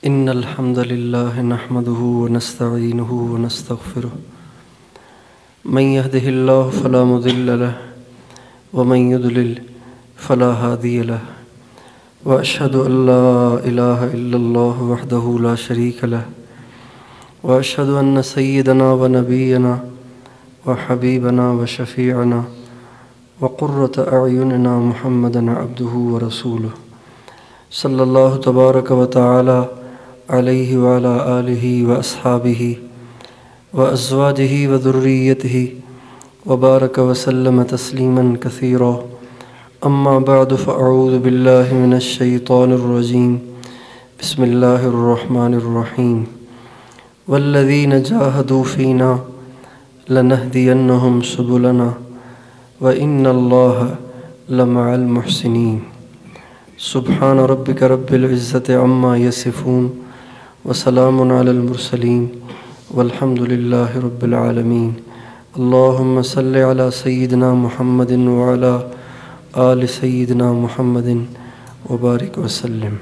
إن الحمد لله نحمده ونستعينه ونستغفره من يهده الله فلا مضل له ومن يضلل فلا هادي له وأشهد أن لا إله إلا الله وحده لا شريك له وأشهد أن سيدنا ونبينا وحبيبنا وشفيعنا وقرة أعيننا محمدا عبده ورسوله صلى الله تبارك وتعالى عليه وعلى آله وأصحابه وأزواجه وذريته وبارك وسلم تسليما كثيرا. أما بعد فأعوذ بالله من الشيطان الرجيم. بسم الله الرحمن الرحيم. والذين جاهدوا فينا لنهدينهم سبلنا وإن الله لمع المحسنين. سبحان ربك رب العزة عما يصفون وسلام على المرسلين والحمد لله رب العالمين. اللهم صل على سيدنا محمد وعلى آل سيدنا محمد وبارك وسلم.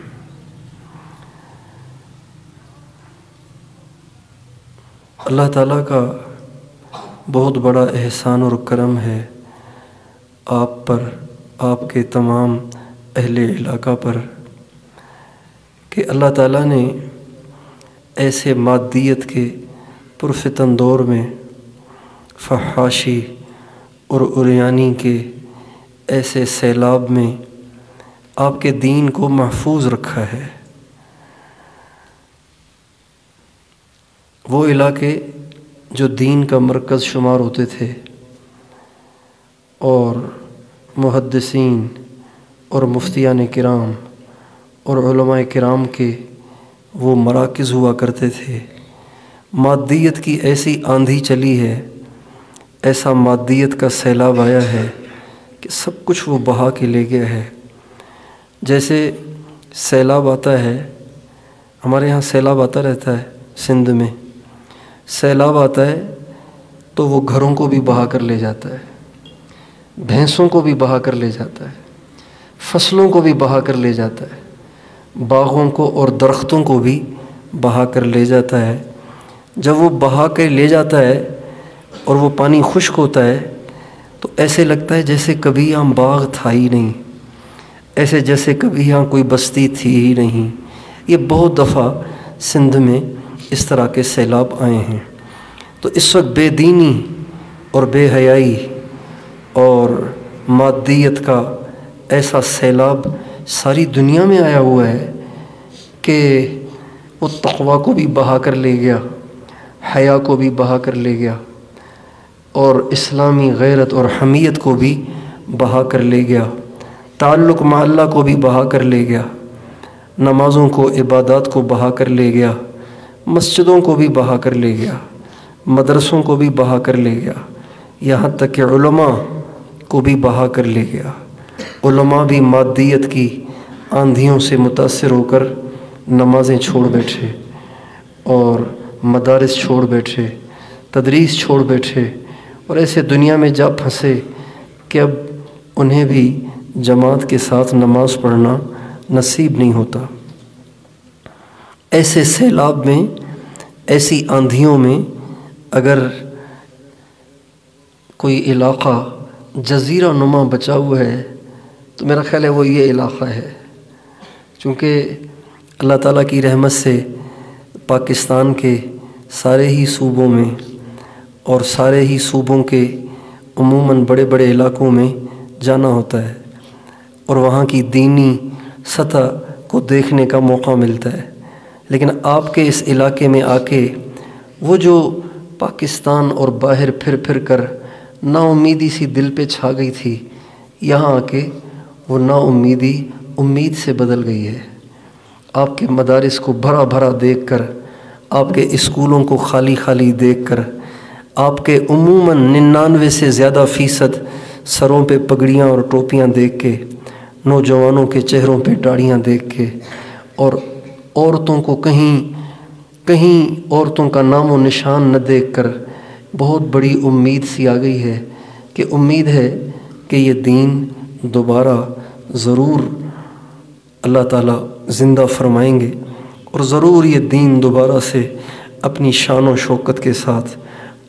اللہ تعالیٰ کا بہت بڑا احسان اور کرم ہے آپ پر، آپ کے تمام اہل علاقہ پر، کہ اللہ تعالیٰ نے ایسے مادیت کے پرفتن دور میں، فحاشی اور عریانی کے ایسے سیلاب میں آپ کے دین کو محفوظ رکھا ہے. وہ علاقے جو دین کا مرکز شمار ہوتے تھے اور محدثین اور مفتیان کرام اور علماء کرام کے وہ مراکز ہوا کرتے تھے، مادیت کی ایسی آندھی چلی ہے، ایسا مادیت کا سیلاب آیا ہے کہ سب کچھ وہ بہا کے لے گیا ہے. جیسے سیلاب آتا ہے، ہمارے یہاں سیلاب آتا رہتا ہے، سندھ میں سیلاب آتا ہے تو وہ گھروں کو بھی بہا کر لے جاتا ہے، بھینسوں کو بھی بہا کر لے جاتا ہے، فصلوں کو بھی بہا کر لے جاتا ہے، باغوں کو اور درختوں کو بھی بہا کر لے جاتا ہے. جب وہ بہا کے لے جاتا ہے اور وہ پانی خشک ہوتا ہے تو ایسے لگتا ہے جیسے کبھی یہاں باغ تھا ہی نہیں، ایسے جیسے کبھی یہاں کوئی بستی تھی ہی نہیں. یہ بہت دفعہ سندھ میں اس طرح کے سیلاب آئے ہیں. تو اس وقت بے دینی اور بے حیائی اور مادیت کا ایسا سیلاب ساری دنیا میں آیا ہوا ہے کہ وہ تقویٰ کو بھی بہا کر لے گیا، حیا کو بھی بہا کر لے گیا، اور اسلامی غیرت اور حمیت کو بھی بہا کر لے گیا، تعلق مع اللہ کو بھی بہا کر لے گیا، نمازوں کو، عبادات کو بہا کر لے گیا، مسجدوں کو بھی بہا کر لے گیا، مدرسوں کو بھی بہا کر لے گیا، یہاں تک کہ علماء کو بھی بہا کر لے گیا. علماء بھی مادیت کی آندھیوں سے متاثر ہو کر نمازیں چھوڑ بیٹھے اور مدارس چھوڑ بیٹھے، تدریس چھوڑ بیٹھے، اور ایسے دنیا میں جا پھنسے کہ اب انہیں بھی جماعت کے ساتھ نماز پڑھنا نصیب نہیں ہوتا. ایسے سیلاب میں، ایسی آندھیوں میں اگر کوئی علاقہ جزیرہ نما بچا ہوا ہے تو میرا خیال ہے وہ یہ علاقہ ہے. چونکہ اللہ تعالیٰ کی رحمت سے پاکستان کے سارے ہی صوبوں میں اور سارے ہی صوبوں کے عموماً بڑے بڑے علاقوں میں جانا ہوتا ہے اور وہاں کی دینی سطح کو دیکھنے کا موقع ملتا ہے. لیکن آپ کے اس علاقے میں آ کے وہ جو پاکستان اور باہر پھر پھر کر نا امیدی سی دل پہ چھا گئی تھی، یہاں آ کے وہ نا امیدی امید سے بدل گئی ہے. آپ کے مدارس کو بھرا بھرا دیکھ کر، آپ کے اسکولوں کو خالی خالی دیکھ کر، آپ کے عموماً 99 سے زیادہ فیصد سروں پہ پگڑیاں اور ٹوپیاں دیکھ کے، نوجوانوں کے چہروں پہ داڑھیاں دیکھ کے، اور عورتوں کو کہیں عورتوں کا نام و نشان نہ دیکھ کر بہت بڑی امید سی آ گئی ہے کہ امید ہے کہ یہ دین دوبارہ ضرور اللہ تعالیٰ زندہ فرمائیں گے اور ضرور یہ دین دوبارہ سے اپنی شان و شوکت کے ساتھ،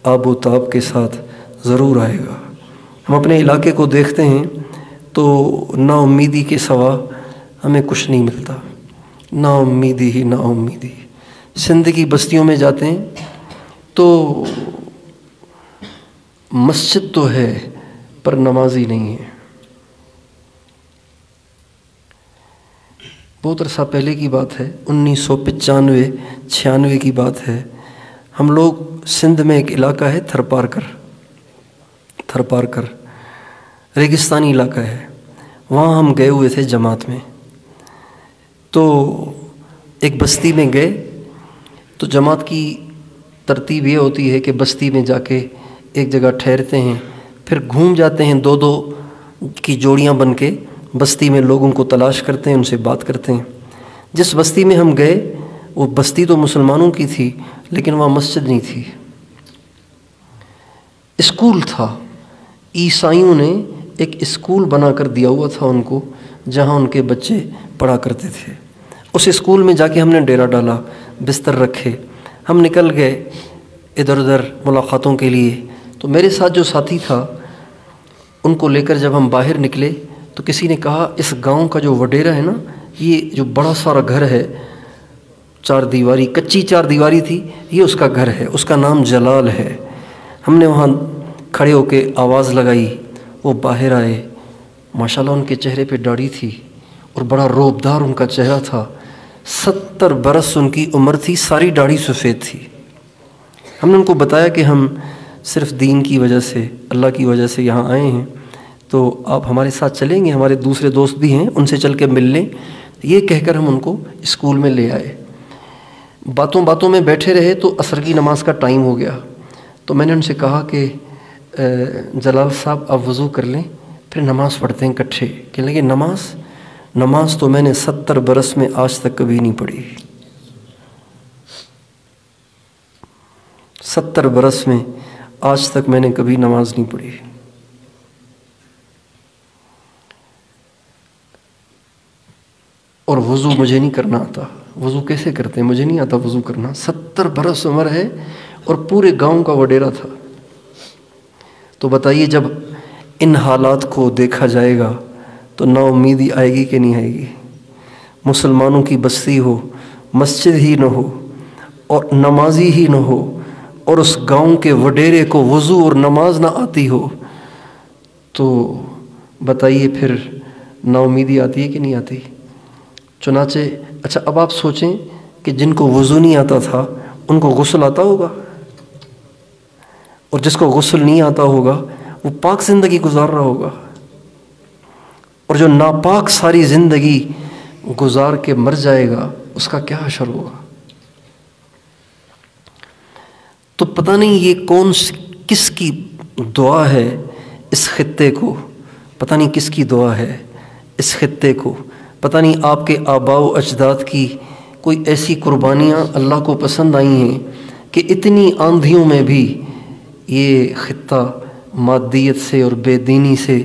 آب و تاب کے ساتھ ضرور آئے گا۔ ہم اپنے علاقے کو دیکھتے ہیں تو نا امیدی کے سوا ہمیں کچھ نہیں ملتا، نا امیدی ہی نا امیدی۔ سندھ کی بستیوں میں جاتے ہیں تو مسجد تو ہے پر نمازی نہیں ہے۔ بہت عرصہ پہلے کی بات ہے، 1995-96 کی بات ہے۔ ہم لوگ سندھ میں ایک علاقہ ہے تھرپارکر ریگستانی علاقہ ہے، وہاں ہم گئے ہوئے تھے جماعت میں۔ تو ایک بستی میں گئے تو جماعت کی ترتیب یہ ہوتی ہے کہ بستی میں جا کے ایک جگہ ٹھہرتے ہیں، پھر گھوم جاتے ہیں، دو دو کی جوڑیاں بن کے بستی میں لوگوں کو تلاش کرتے ہیں، ان سے بات کرتے ہیں۔ جس بستی میں ہم گئے وہ بستی تو مسلمانوں کی تھی لیکن وہاں مسجد نہیں تھی، اسکول تھا۔ عیسائیوں نے ایک اسکول بنا کر دیا ہوا تھا ان کو، جہاں ان کے بچے پڑھا کرتے تھے۔ اس اسکول میں جا کے ہم نے ڈیرا ڈالا، بستر رکھے، ہم نکل گئے ادھر ادھر ملاقاتوں کے لیے۔ تو میرے ساتھ جو ساتھی تھا ان کو لے کر جب ہم باہر نکلے تو کسی نے کہا اس گاؤں کا جو وڈیرا ہے نا، یہ جو بڑا سارا گھر ہے، چار دیواری، کچی چار دیواری تھی، یہ اس کا گھر ہے، اس کا نام جلال ہے۔ ہم نے وہاں کھڑے ہو کے آواز لگائی، وہ باہر آئے۔ ماشاءاللہ ان کے چہرے پہ داڑھی تھی اور بڑا روبدار ان کا چہرہ تھا۔ 70 برس ان کی عمر تھی، ساری داڑھی سفید تھی۔ ہم نے ان کو بتایا کہ ہم صرف دین کی وجہ سے، اللہ کی وجہ سے یہاں آئے ہیں، تو آپ ہمارے ساتھ چلیں گے، ہمارے دوسرے دوست بھی ہیں، ان سے چل کے مل لیں۔ یہ کہہ کر ہم ان کو اسکول میں لے آئے۔ باتوں باتوں میں بیٹھے رہے تو عصر کی نماز کا ٹائم ہو گیا۔ تو میں نے ان سے کہا کہ جلال صاحب آپ وضو کر لیں، پھر نماز پڑھتے ہیں اکٹھے۔ کہنے لگے نماز تو میں نے 70 برس میں آج تک کبھی نہیں پڑھی، 70 برس میں آج تک میں نے کبھی نماز نہیں پڑھی۔ اور وضو مجھے نہیں کرنا آتا، وضو کیسے کرتے ہیں مجھے نہیں آتا وضو کرنا۔ 70 برس عمر ہے اور پورے گاؤں کا وڈیرا تھا۔ تو بتائیے جب ان حالات کو دیکھا جائے گا تو نا امیدی آئے گی کہ نہیں آئے گی؟ مسلمانوں کی بستی ہو، مسجد ہی نہ ہو اور نمازی ہی نہ ہو، اور اس گاؤں کے وڈیرے کو وضو اور نماز نہ آتی ہو، تو بتائیے پھر نا امیدی آتی ہے کہ نہیں آتی؟ چنانچہ اچھا اب آپ سوچیں کہ جن کو وضو نہیں آتا تھا ان کو غسل آتا ہوگا، اور جس کو غسل نہیں آتا ہوگا وہ پاک زندگی گزار رہا ہوگا، اور جو ناپاک ساری زندگی گزار کے مر جائے گا اس کا کیا حشر ہوگا؟ تو پتہ نہیں یہ کس کی دعا ہے اس خطے کو، پتہ نہیں کس کی دعا ہے اس خطے کو، پتہ نہیں آپ کے آباء و اجداد کی کوئی ایسی قربانیاں اللہ کو پسند آئی ہیں کہ اتنی آندھیوں میں بھی یہ خطہ مادیت سے اور بے دینی سے،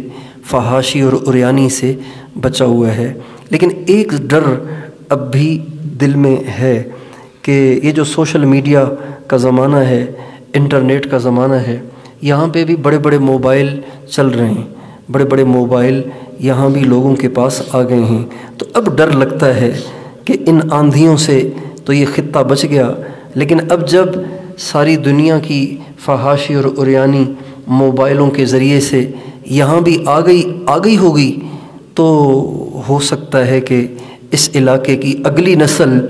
فحاشی اور عریانی سے بچا ہوا ہے۔ لیکن ایک ڈر اب بھی دل میں ہے کہ یہ جو سوشل میڈیا کا زمانہ ہے، انٹرنیٹ کا زمانہ ہے، یہاں پہ بھی بڑے بڑے موبائل چل رہے ہیں، بڑے بڑے موبائل یہاں بھی لوگوں کے پاس آ گئے ہیں۔ تو اب ڈر لگتا ہے کہ ان آندھیوں سے تو یہ خطہ بچ گیا، لیکن اب جب ساری دنیا کی فحاشی اور عریانی موبائلوں کے ذریعے سے یہاں بھی آ گئی ہوگی، تو ہو سکتا ہے کہ اس علاقے کی اگلی نسل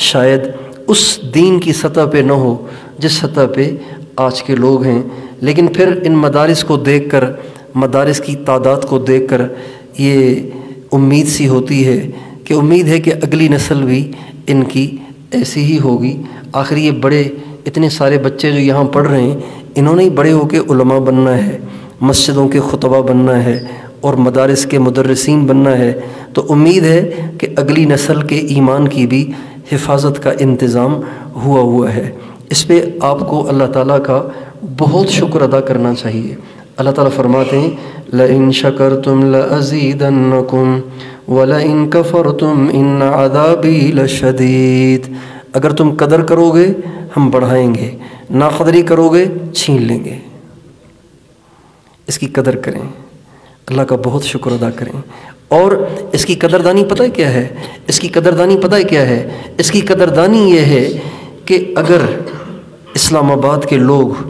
شاید اس دین کی سطح پہ نہ ہو جس سطح پہ آج کے لوگ ہیں۔ لیکن پھر ان مدارس کو دیکھ کر، مدارس کی تعداد کو دیکھ کر یہ امید سی ہوتی ہے کہ امید ہے کہ اگلی نسل بھی ان کی ایسی ہی ہوگی۔ آخر یہ بڑے اتنے سارے بچے جو یہاں پڑھ رہے ہیں، انہوں نے ہی بڑے ہو کے علماء بننا ہے، مسجدوں کے خطبہ بننا ہے اور مدارس کے مدرسین بننا ہے۔ تو امید ہے کہ اگلی نسل کے ایمان کی بھی حفاظت کا انتظام ہوا ہے۔ اس پہ آپ کو اللہ تعالیٰ کا بہت شکر ادا کرنا چاہیے۔ اللہ تعالیٰ فرماتے ہیں لَإِن شَكَرْتُمْ لَأَزِيدَنَّكُمْ وَلَئِن كَفَرْتُمْ إِنَّ عَذَابِي لَشَدِيدٌ، اگر تم قدر کرو گے ہم بڑھائیں گے، ناقدری کرو گے چھین لیں گے۔ اس کی قدر کریں، اللہ کا بہت شکر ادا کریں۔ اور اس کی قدردانی پتہ ہے کیا ہے؟ اس کی قدردانی پتہ ہے کیا ہے؟ اس کی قدردانی یہ ہے کہ اگر اسلام آباد کے لوگ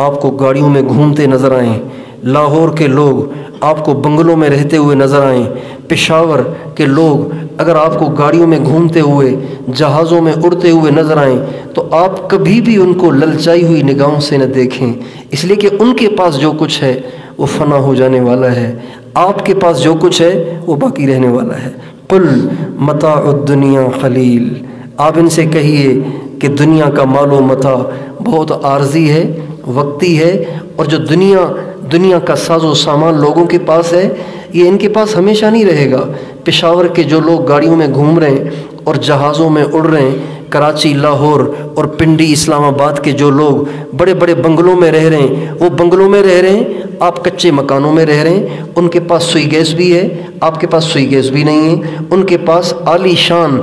آپ کو گاڑیوں میں گھومتے نظر آئیں، لاہور کے لوگ آپ کو بنگلوں میں رہتے ہوئے نظر آئیں، پشاور کے لوگ اگر آپ کو گاڑیوں میں گھومتے ہوئے، جہازوں میں اڑتے ہوئے نظر آئیں، تو آپ کبھی بھی ان کو للچائی ہوئی نگاہوں سے نہ دیکھیں، اس لیے کہ ان کے پاس جو کچھ ہے وہ فنا ہو جانے والا ہے، آپ کے پاس جو کچھ ہے وہ باقی رہنے والا ہے۔ قل متاع الدنیا قلیل، آپ ان سے کہیے کہ دنیا کا مال و متاع بہت عارضی ہے، وقتی ہے، اور جو دنیا کا ساز و سامان لوگوں کے پاس ہے یہ ان کے پاس ہمیشہ نہیں رہے گا۔ پشاور کے جو لوگ گاڑیوں میں گھوم رہے ہیں اور جہازوں میں اڑ رہے ہیں، کراچی، لاہور اور پنڈی، اسلام آباد کے جو لوگ بڑے بڑے بنگلوں میں رہ رہے ہیں، وہ بنگلوں میں رہ رہے ہیں، آپ کچے مکانوں میں رہ رہے ہیں، ان کے پاس سوئی گیس بھی ہے، آپ کے پاس سوئی گیس بھی نہیں ہے، ان کے پاس عالی شان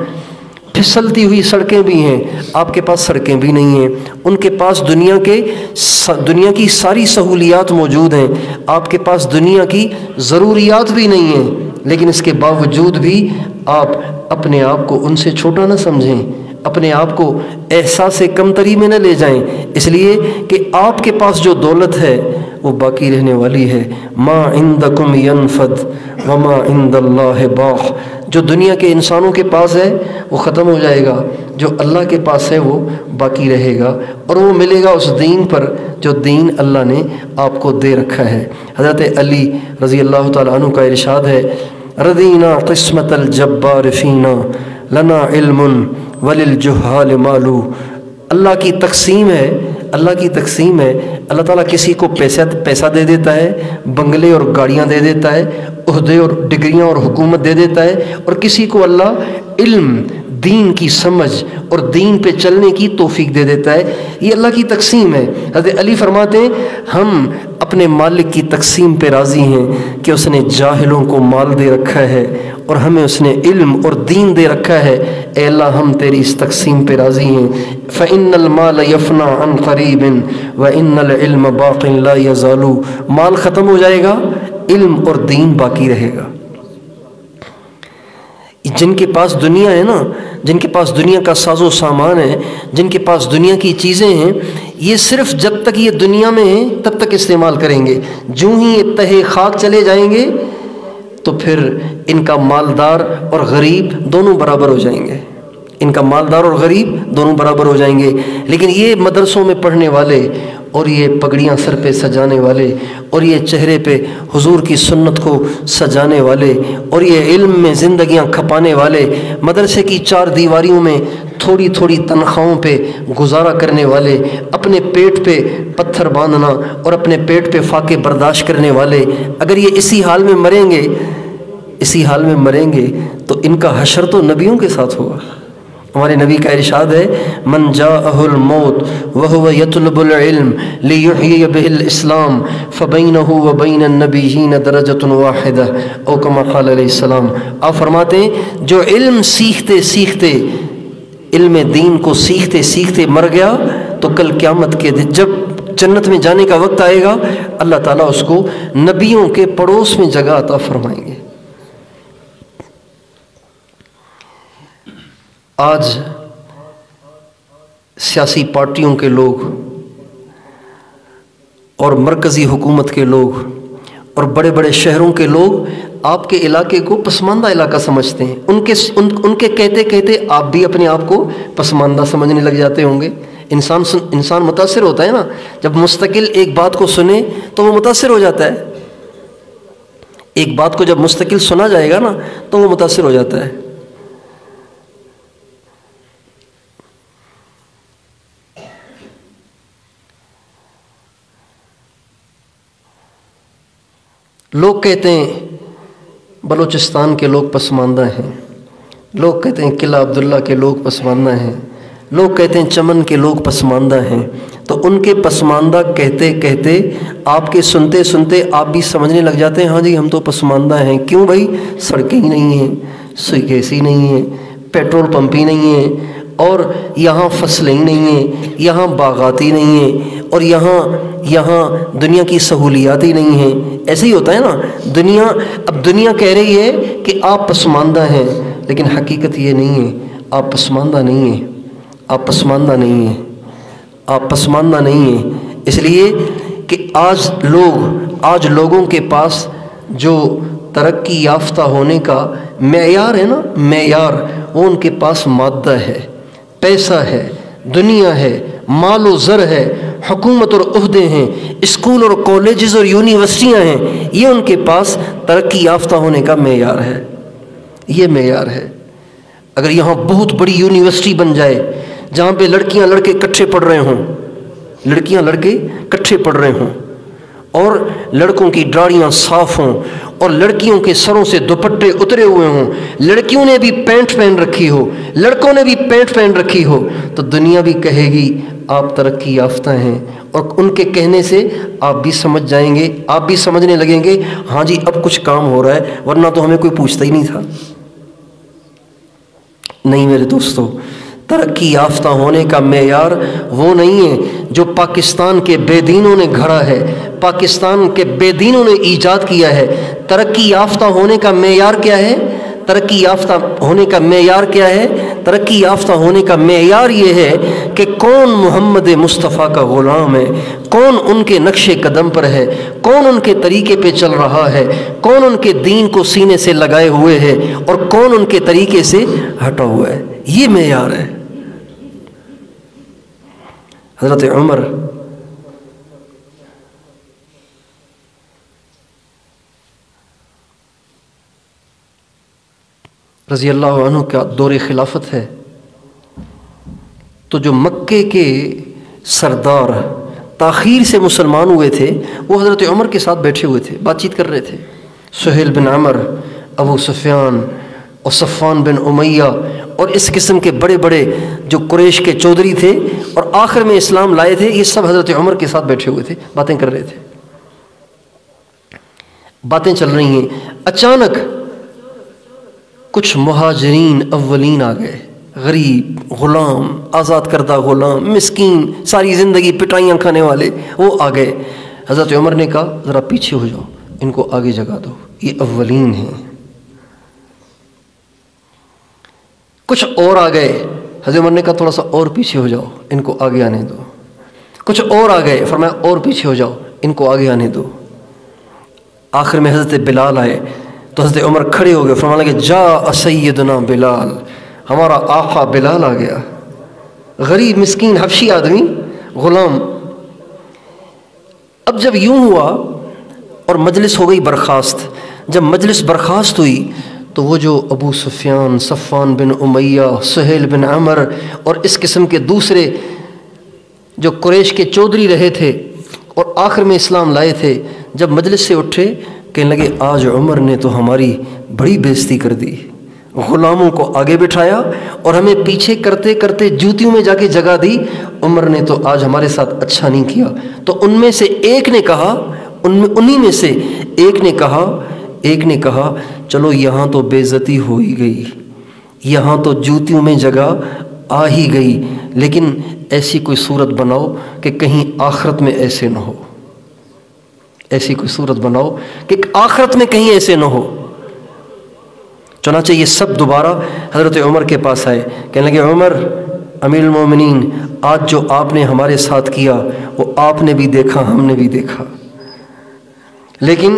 پھسلتی ہوئی سڑکیں بھی ہیں، آپ کے پاس سڑکیں بھی نہیں ہیں، ان کے پاس دنیا کی ساری سہولیات موجود ہیں، آپ کے پاس دنیا کی ضروریات بھی نہیں ہیں، لیکن اس کے باوجود بھی آپ اپنے آپ کو ان سے چھوٹا نہ سمجھیں، اپنے آپ کو احساس کمتری میں نہ لے جائیں، اس لیے کہ آپ کے پاس جو دولت ہے وہ باقی رہنے والی ہے۔ ما عندکم ینفد وما عند اللہ باق، جو دنیا کے انسانوں کے پاس ہے وہ ختم ہو جائے گا، جو اللہ کے پاس ہے وہ باقی رہے گا، اور وہ ملے گا اس دین پر جو دین اللہ نے آپ کو دے رکھا ہے۔ حضرت علی رضی اللہ تعالیٰ عنہ کا ارشاد ہے، رضینا قسمت الجبار فینا لنا علم وللجہال مالو، اللہ کی تقسیم ہے، اللہ کی تقسیم ہے، اللہ تعالیٰ کسی کو پیسہ دے دیتا ہے، بنگلے اور گاڑیاں دے دیتا ہے، عہدے اور ڈگریاں اور حکومت دے دیتا ہے، اور کسی کو اللہ علم، دین کی سمجھ اور دین پہ چلنے کی توفیق دے دیتا ہے، یہ اللہ کی تقسیم ہے۔ حضرت علی فرماتے ہیں ہم اپنے مالک کی تقسیم پہ راضی ہیں کہ اس نے جاہلوں کو مال دے رکھا ہے اور ہمیں اس نے علم اور دین دے رکھا ہے، اے اللہ ہم تیری اس تقسیم پہ راضی ہیں۔ فَإِنَّ الْمَالَ يَفْنَى عَنْ قَرِيبٍ وَإِنَّ الْعِلْمَ بَاقٍ لَا يَزَالُ، مال ختم ہو جائے گا، علم اور دین باقی رہے گا۔ جن کے پاس دنیا ہے نا، جن کے پاس دنیا کا ساز و سامان ہے، جن کے پاس دنیا کی چیزیں ہیں، یہ صرف جب تک یہ دنیا میں ہیں تب تک استعمال کریں گے، جو ہی یہ تہے خاک چلے جائیں گے تو پھر ان کا مالدار اور غریب دونوں برابر ہو جائیں گے، ان کا مالدار اور غریب دونوں برابر ہو جائیں گے۔ لیکن یہ مدرسوں میں پڑھنے والے اور یہ پگڑیاں سر پہ سجانے والے اور یہ چہرے پہ حضور کی سنت کو سجانے والے اور یہ علم میں زندگیاں کھپانے والے، مدرسے کی چار دیواریوں میں تھوڑی تھوڑی تنخواہوں پہ گزارا کرنے والے، اپنے پیٹ پہ پتھر باندھنا اور اپنے پیٹ پہ فاقے برداشت کرنے والے، اگر یہ اسی حال میں مریں گے تو ان کا حشر تو نبیوں کے ساتھ ہوگا۔ ہمارے نبی کا ارشاد ہے من جاءہ الموت وہو یطلب العلم لیحیی بہ الاسلام فبینہ وبین النبیین درجۃ واحدہ او کما قال علیہ السلام۔ آپ فرماتے ہیں جو علم سیکھتے علم دین کو سیکھتے مر گیا تو کل قیامت کے دن جب جنت میں جانے کا وقت آئے گا اللہ تعالیٰ اس کو نبیوں کے پڑوس میں جگہ عطا فرمائیں گے۔ آج سیاسی پارٹیوں کے لوگ اور مرکزی حکومت کے لوگ اور بڑے بڑے شہروں کے لوگ آپ کے علاقے کو پسماندہ علاقہ سمجھتے ہیں، ان کے کہتے آپ بھی اپنے آپ کو پسماندہ سمجھنے لگ جاتے ہوں گے۔ انسان متاثر ہوتا ہے نا، جب مستقل ایک بات کو سنے تو وہ متاثر ہو جاتا ہے، ایک بات کو جب مستقل سنا جائے گا نا تو وہ متاثر ہو جاتا ہے۔ لوگ کہتے ہیں بلوچستان کے لوگ پسماندہ ہیں، لوگ کہتے ہیں قلعہ عبداللہ کے لوگ پسماندہ ہیں، لوگ کہتے ہیں چمن کے لوگ پسماندہ ہیں، تو ان کے پسماندہ کہتے کہتے آپ کے سنتے سنتے آپ بھی سمجھنے لگ جاتے ہیں ہاں جی ہم تو پسماندہ ہیں۔ کیوں بھائی؟ سڑکیں ہی نہیں ہیں، سوئیگیس ہی نہیں ہیں، پیٹرول پمپ ہی نہیں ہیں، اور یہاں فصلیں ہی نہیں ہیں، یہاں باغات ہی نہیں ہیں، اور یہاں دنیا کی سہولیات ہی نہیں ہیں۔ ایسے ہی ہوتا ہے نا، اب دنیا کہہ رہی ہے کہ آپ پسماندہ ہیں، لیکن حقیقت یہ نہیں ہے، آپ پسماندہ نہیں ہیں، آپ پسماندہ نہیں ہیں، آپ پسماندہ نہیں ہیں۔ اس لیے کہ آج لوگوں کے پاس جو ترقی یافتہ ہونے کا معیار ہے نا، معیار، وہ ان کے پاس مادہ ہے، پیسہ ہے، دنیا ہے، مال و زر ہے، حکومت اور عہدے ہیں، اسکول اور کالجز اور یونیورسٹیاں ہیں۔ یہ ان کے پاس ترقی یافتہ ہونے کا معیار ہے، یہ معیار ہے۔ اگر یہاں بہت بڑی یونیورسٹی بن جائے جہاں پہ لڑکیاں لڑکے اکٹھے پڑھ رہے ہوں، لڑکیاں لڑکے اکٹھے پڑھ رہے ہوں، اور لڑکوں کی داڑھیاں صاف ہوں، اور لڑکیوں کے سروں سے دوپٹے اترے ہوئے ہوں، لڑکیوں نے بھی پینٹ پہن رکھی ہو، لڑکوں نے بھی پینٹ پہن رکھی ہو، تو دنیا بھی کہے گی آپ ترقی یافتہ ہیں، اور ان کے کہنے سے آپ بھی سمجھ جائیں گے، آپ بھی سمجھنے لگیں گے ہاں جی اب کچھ کام ہو رہا ہے، ورنہ تو ہمیں کوئی پوچھتا ہی نہیں تھا۔ نہیں میرے دوستو، ترقی یافتہ ہونے کا معیار وہ نہیں ہے جو پاکستان کے بے دینوں نے گھڑا ہے، پاکستان کے بے دینوں نے ایجاد کیا ہے۔ ترقی یافتہ ہونے کا معیار کیا ہے؟ ترقی یافتہ ہونے کا معیار کیا ہے؟ ترقی یافتہ ہونے کا معیار یہ ہے کہ کون محمد مصطفیٰ کا غلام ہے، کون ان کے نقش قدم پر ہے، کون ان کے طریقے پہ چل رہا ہے، کون ان کے دین کو سینے سے لگائے ہوئے ہے، اور کون ان کے طریقے سے ہٹا ہوا ہے۔ یہ معیار ہے۔ حضرت عمر رضی اللہ عنہ کا دور خلافت ہے، تو جو مکے کے سردار تاخیر سے مسلمان ہوئے تھے وہ حضرت عمر کے ساتھ بیٹھے ہوئے تھے، بات چیت کر رہے تھے۔ سہیل بن عمر، ابو سفیان اور صفوان بن امیہ اور اس قسم کے بڑے بڑے جو قریش کے چودھری تھے اور آخر میں اسلام لائے تھے، یہ سب حضرت عمر کے ساتھ بیٹھے ہوئے تھے، باتیں کر رہے تھے، باتیں چل رہی ہیں۔ اچانک کچھ مہاجرین اولین آ گئے، غریب، غلام، آزاد کردہ غلام، مسکین، ساری زندگی پٹائیاں کھانے والے، وہ آ گئے۔ حضرت عمر نے کہا ذرا پیچھے ہو جاؤ، ان کو آگے جگہ دو، یہ اولین ہیں۔ کچھ اور آ گئے، حضرت عمر نے کہا تھوڑا سا اور پیچھے ہو جاؤ، ان کو آگے آنے دو۔ کچھ اور آ گئے، فرمایا اور پیچھے ہو جاؤ، ان کو آگے آنے دو۔ آخر میں حضرت بلال آئے تو حضرت عمر کھڑے ہو گئے، فرمانے لگے جاء سیدنا بلال، ہمارا آقا بلال آ گیا، غریب مسکین حبشی آدمی، غلام۔ اب جب یوں ہوا اور مجلس ہو گئی برخاست، جب مجلس برخاست ہوئی تو وہ جو ابو سفیان، صفوان بن امیہ، سہیل بن عمر اور اس قسم کے دوسرے جو قریش کے چودھری رہے تھے اور آخر میں اسلام لائے تھے، جب مجلس سے اٹھے کہنے لگے آج عمر نے تو ہماری بڑی بے عزتی کر دی، غلاموں کو آگے بٹھایا اور ہمیں پیچھے کرتے کرتے جوتیوں میں جا کے جگہ دی، عمر نے تو آج ہمارے ساتھ اچھا نہیں کیا۔ تو ان میں سے ایک نے کہا، انہی میں سے ایک نے کہا چلو یہاں تو بے عزتی ہو ہی گئی، یہاں تو جوتیوں میں جگہ آ ہی گئی، لیکن ایسی کوئی صورت بناؤ کہ کہیں آخرت میں ایسے نہ ہو، ایسی کوئی صورت بناؤ کہ آخرت میں کہیں ایسے نہ ہو۔ چنانچہ یہ سب دوبارہ حضرت عمر کے پاس آئے، کہنے لگے عمر امیر المومنین، آج جو آپ نے ہمارے ساتھ کیا وہ آپ نے بھی دیکھا، ہم نے بھی دیکھا، لیکن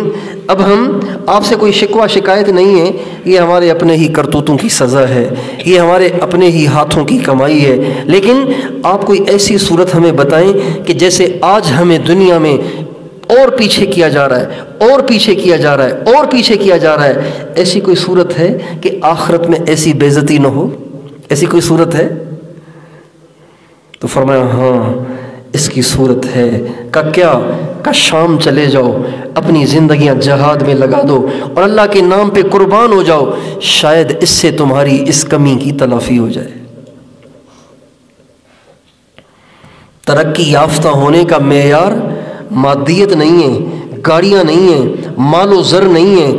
اب ہم آپ سے کوئی شکوہ شکایت نہیں ہے، یہ ہمارے اپنے ہی کرتوتوں کی سزا ہے، یہ ہمارے اپنے ہی ہاتھوں کی کمائی ہے، لیکن آپ کوئی ایسی صورت ہمیں بتائیں کہ جیسے آج ہمیں دنیا میں اور پیچھے کیا جا رہا ہے، اور پیچھے کیا جا رہا ہے، اور پیچھے کیا جا رہا ہے، ایسی کوئی صورت ہے کہ آخرت میں ایسی بے عزتی نہ ہو؟ ایسی کوئی صورت ہے؟ تو فرمایا ہاں اس کی صورت ہے۔ کیا شام چلے جاؤ، اپنی زندگیاں جہاد میں لگا دو اور اللہ کے نام پہ قربان ہو جاؤ، شاید اس سے تمہاری اس کمی کی تلافی ہو جائے۔ ترقی یافتہ ہونے کا معیار مادیت نہیں ہے، گاڑیاں نہیں ہیں، مال و زر نہیں ہے،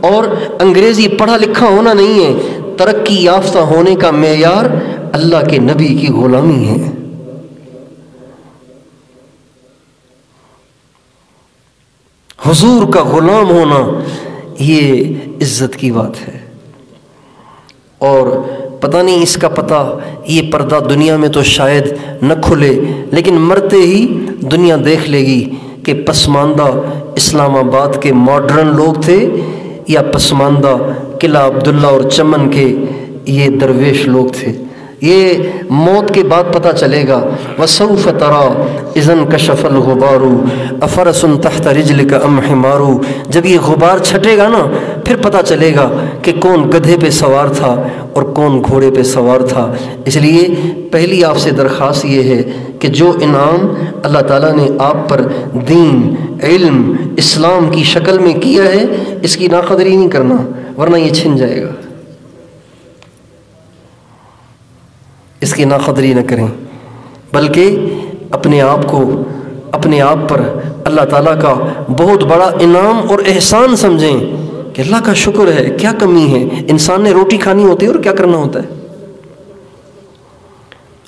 اور انگریزی پڑھا لکھا ہونا نہیں ہے۔ ترقی یافتہ ہونے کا معیار اللہ کے نبی کی غلامی ہے۔ حضور کا غلام ہونا یہ عزت کی بات ہے۔ اور پتہ نہیں اس کا پتہ، یہ پردہ دنیا میں تو شاید نہ کھلے، لیکن مرتے ہی دنیا دیکھ لے گی کہ پسماندہ اسلام آباد کے ماڈرن لوگ تھے یا پسماندہ قلعہ عبداللہ اور چمن کے یہ درویش لوگ تھے۔ یہ موت کے بعد پتہ چلے گا۔ وَسَوْفَ تَرَى إِذَا انْكَشَفَ الْغُبَارُ أَفَرَسٌ تَحْتَ رِجْلِكَ أَمْ حِمَارُ۔ جب یہ غبار چھٹے گا نا، پھر پتہ چلے گا کہ کون گدھے پہ سوار تھا اور کون گھوڑے پہ سوار تھا۔ اس لیے پہلی آپ سے درخواست یہ ہے کہ جو انعام اللہ تعالیٰ نے آپ پر دین، علم، اسلام کی شکل میں کیا ہے، اس کی ناقدری نہیں کرنا، ورنہ یہ چھن جائے گا۔ اس کی ناقدری نہ کریں، بلکہ اپنے آپ پر اللہ تعالیٰ کا بہت بڑا انعام اور احسان سمجھیں کہ اللہ کا شکر ہے، کیا کمی ہے، انسان نے روٹی کھانی ہوتی ہے اور کیا کرنا ہوتا ہے۔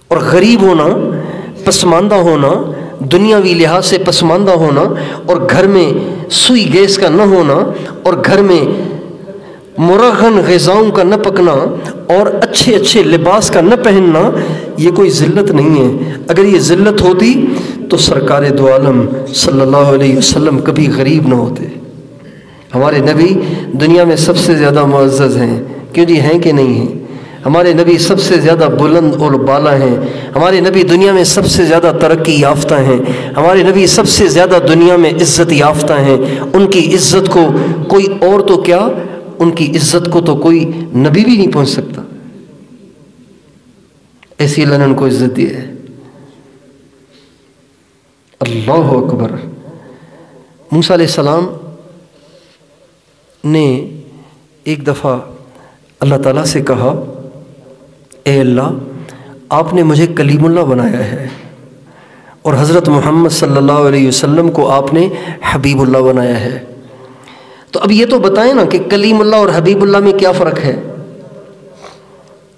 اور غریب ہونا، پسماندہ ہونا، دنیاوی لحاظ سے پسماندہ ہونا، اور گھر میں سوئی گیس کا نہ ہونا، اور گھر میں مرغن غذاؤں کا نہ پکنا، اور اچھے لباس کا نہ پہننا، یہ کوئی ذلت نہیں ہے۔ اگر یہ ذلت ہوتی تو سرکار دو عالم صلی اللہ علیہ وسلم کبھی غریب نہ ہوتے۔ ہمارے نبی دنیا میں سب سے زیادہ معزز ہیں، کیوں جی ہیں کہ نہیں ہیں؟ ہمارے نبی سب سے زیادہ بلند اور بالا ہیں، ہمارے نبی دنیا میں سب سے زیادہ ترقی یافتہ ہیں، ہمارے نبی سب سے زیادہ دنیا میں عزت یافتہ ہیں۔ ان کی عزت کو کوئی اور تو کیا، ان کی عزت کو تو کوئی نبی بھی نہیں پہنچ سکتا، ایسی اللہ نے ان کو عزت دی ہے۔ اللہ اکبر۔ موسیٰ علیہ السلام نے ایک دفعہ اللہ تعالیٰ سے کہا، اے اللہ، آپ نے مجھے کلیم اللہ بنایا ہے، اور حضرت محمد صلی اللہ علیہ وسلم کو آپ نے حبیب اللہ بنایا ہے، تو اب یہ تو بتائیں نا کہ کلیم اللہ اور حبیب اللہ میں کیا فرق ہے؟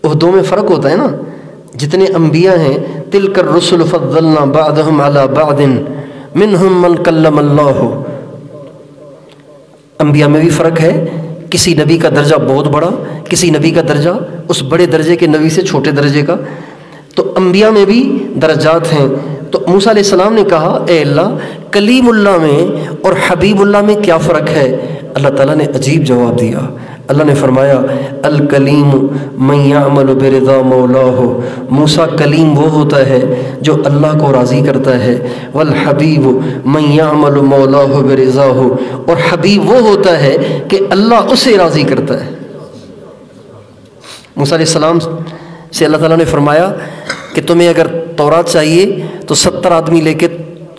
عہدوں میں فرق ہوتا ہے نا۔ جتنے انبیاء ہیں، تلک الرسل فضلنا بعضهم على بعض منهم من کلم اللہ، انبیاء میں بھی فرق ہے۔ کسی نبی کا درجہ بہت بڑا، کسی نبی کا درجہ اس بڑے درجے کے نبی سے چھوٹے درجے کا، تو انبیاء میں بھی درجات ہیں۔ تو موسیٰ علیہ السلام نے کہا، اے اللہ، کلیم اللہ میں اور حبیب اللہ میں کیا فرق ہے؟ اللہ تعالیٰ نے عجیب جواب دیا۔ اللہ نے فرمایا، الکلیم من یعمل برضا مولاه، موسیٰ کلیم وہ ہوتا ہے جو اللہ کو راضی کرتا ہے، والحبیب من یعمل مولاه برضاہ، اور حبیب وہ ہوتا ہے کہ اللہ اسے راضی کرتا ہے۔ موسیٰ علیہ السلام سے اللہ تعالیٰ نے فرمایا کہ تمہیں اگر تورات چاہیے تو 70 آدمی لے کے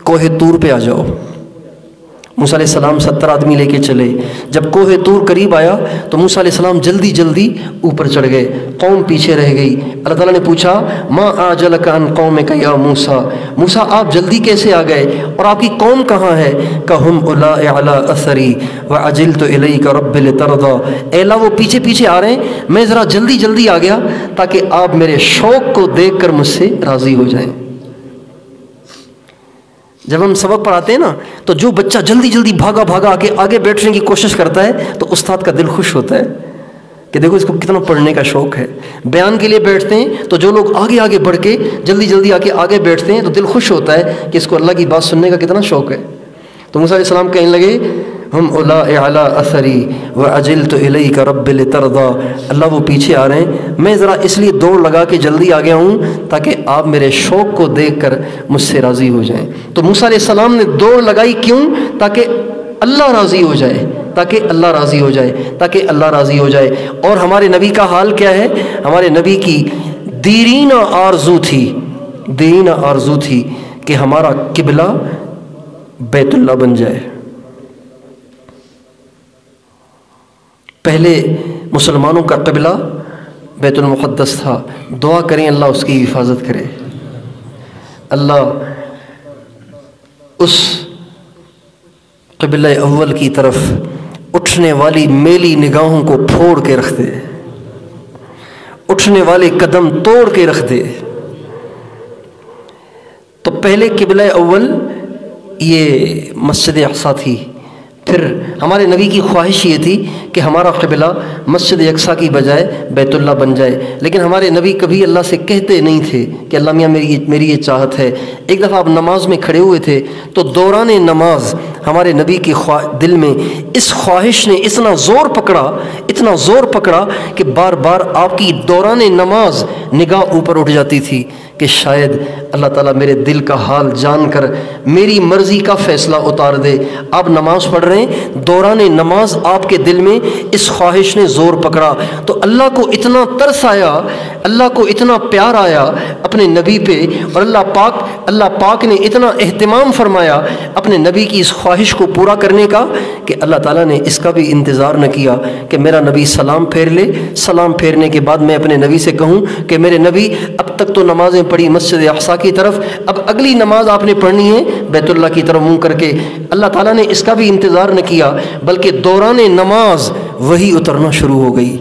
کوہ طور پہ آ جاؤ۔ موسیٰ علیہ السلام 70 آدمی لے کے چلے۔ جب کوہ طور قریب آیا تو موسیٰ علیہ السلام جلدی اوپر چڑھ گئے، قوم پیچھے رہ گئی۔ اللہ تعالیٰ نے پوچھا، ما اعجلک عن قومک یا موسیٰ، موسیٰ آپ جلدی کیسے آ گئے اور آپ کی قوم کہاں ہے؟ کہم اولاء علی اثری وعجلت الیک رب لترضی، اے اللہ وہ پیچھے آ رہے ہیں، میں ذرا جلدی آ گیا تاکہ آپ میرے شوق کو دیکھ کر مجھ سے راضی ہو جائیں۔ جب ہم سبق پڑھاتے ہیں نا تو جو بچہ جلدی بھاگا کے آگے بیٹھنے کی کوشش کرتا ہے تو استاد کا دل خوش ہوتا ہے کہ دیکھو اس کو کتنا پڑھنے کا شوق ہے۔ بیان کے لیے بیٹھتے ہیں تو جو لوگ آگے بڑھ کے جلدی آ کے آگے بیٹھتے ہیں تو دل خوش ہوتا ہے کہ اس کو اللہ کی بات سننے کا کتنا شوق ہے۔ تو موسیٰ علیہ السلام کہنے لگے، ہم اولاء علی اثری وعجلت الیک رب لترضی، اللہ وہ پیچھے آ رہے ہیں، میں ذرا اس لیے دوڑ لگا کے جلدی آ گیا ہوں تاکہ آپ میرے شوق کو دیکھ کر مجھ سے راضی ہو جائیں۔ تو موسیٰ علیہ السلام نے دوڑ لگائی، کیوں؟ تاکہ اللہ راضی ہو جائے، تاکہ اللہ راضی ہو جائے۔ اور ہمارے نبی کا حال کیا ہے؟ ہمارے نبی کی دیرینہ آرزو تھی کہ ہمارا قبلہ بیت اللہ بن جائے۔ پہلے مسلمانوں کا قبلہ بیت المقدس تھا، دعا کریں اللہ اس کی حفاظت کرے۔ اللہ اس قبلہ اول کی طرف اٹھنے والی میلی نگاہوں کو پھوڑ کے رکھ دے، اٹھنے والے قدم توڑ کے رکھ دے۔ تو پہلے قبلہ اول یہ مسجد اقصیٰ تھی، پھر ہمارے نبی کی خواہش یہ تھی کہ ہمارا قبلہ مسجد اقصیٰ کی بجائے بیت اللہ بن جائے، لیکن ہمارے نبی کبھی اللہ سے کہتے نہیں تھے کہ اللہ میاں میری یہ چاہت ہے۔ ایک دفعہ آپ نماز میں کھڑے ہوئے تھے تو دوران نماز ہمارے نبی کی دل میں اس خواہش نے اتنا زور پکڑا کہ بار بار آپ کی دوران نماز نگاہ اوپر اٹھ جاتی تھی کہ شاید اللہ تعالیٰ میرے دل کا حال جان کر میری مرضی کا فیصلہ اتار دے۔ آپ نماز پڑھ رہے ہیں، دوران نماز آپ کے دل میں اس خواہش نے زور پکڑا، تو اللہ کو اتنا ترس آیا، اللہ کو اتنا پیار آیا اپنے نبی پہ، اور اللہ پاک نے اتنا اہتمام فرمایا اپنے نبی کی اس خواہش کو پورا کرنے کا کہ اللہ تعالیٰ نے اس کا بھی انتظار نہ کیا کہ میرا نبی سلام پھیر لے، سلام پھیرنے کے بعد میں اپنے نبی سے کہوں کہ میرے نبی اب تک تو نمازیں پڑھی مسجد اقصیٰ کی طرف، اب اگلی نماز آپ نے پڑھنی ہے بیت اللہ کی طرف منہ کر کے۔ اللہ تعالیٰ نے اس کا بھی انتظار نہ کیا، بلکہ دوران نماز وہی اترنا شروع ہو گئی۔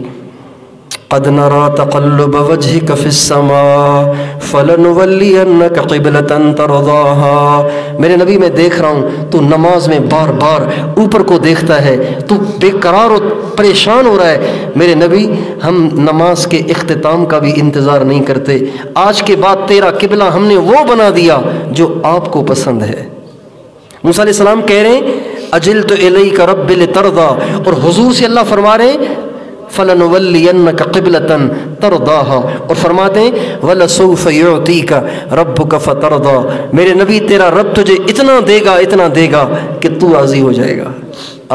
قد نرى تقلب وجهك في السماء فلنولينك قبلة ترضاها۔ میرے نبی میں دیکھ رہا ہوں تو نماز میں بار بار اوپر کو دیکھتا ہے، تو بے قرار و پریشان ہو رہا ہے۔ میرے نبی ہم نماز کے اختتام کا بھی انتظار نہیں کرتے، آج کے بعد تیرا قبلہ ہم نے وہ بنا دیا جو آپ کو پسند ہے۔ موسیٰ علیہ السلام کہہ رہے ہیں اجلت الیک رب لترضا، اور حضور سے اللہ فرما رہے ہیں فَلَنُوَلِّيَنَّكَ قِبْلَةً تَرْضَاهَا، اور فرماتے ہیں وَلَسَوْفَ يُعْطِيكَ رَبُّكَ فَتَرْضَى، میرے نبی تیرا رب تجھے اتنا دے گا کہ تو راضی ہو جائے گا۔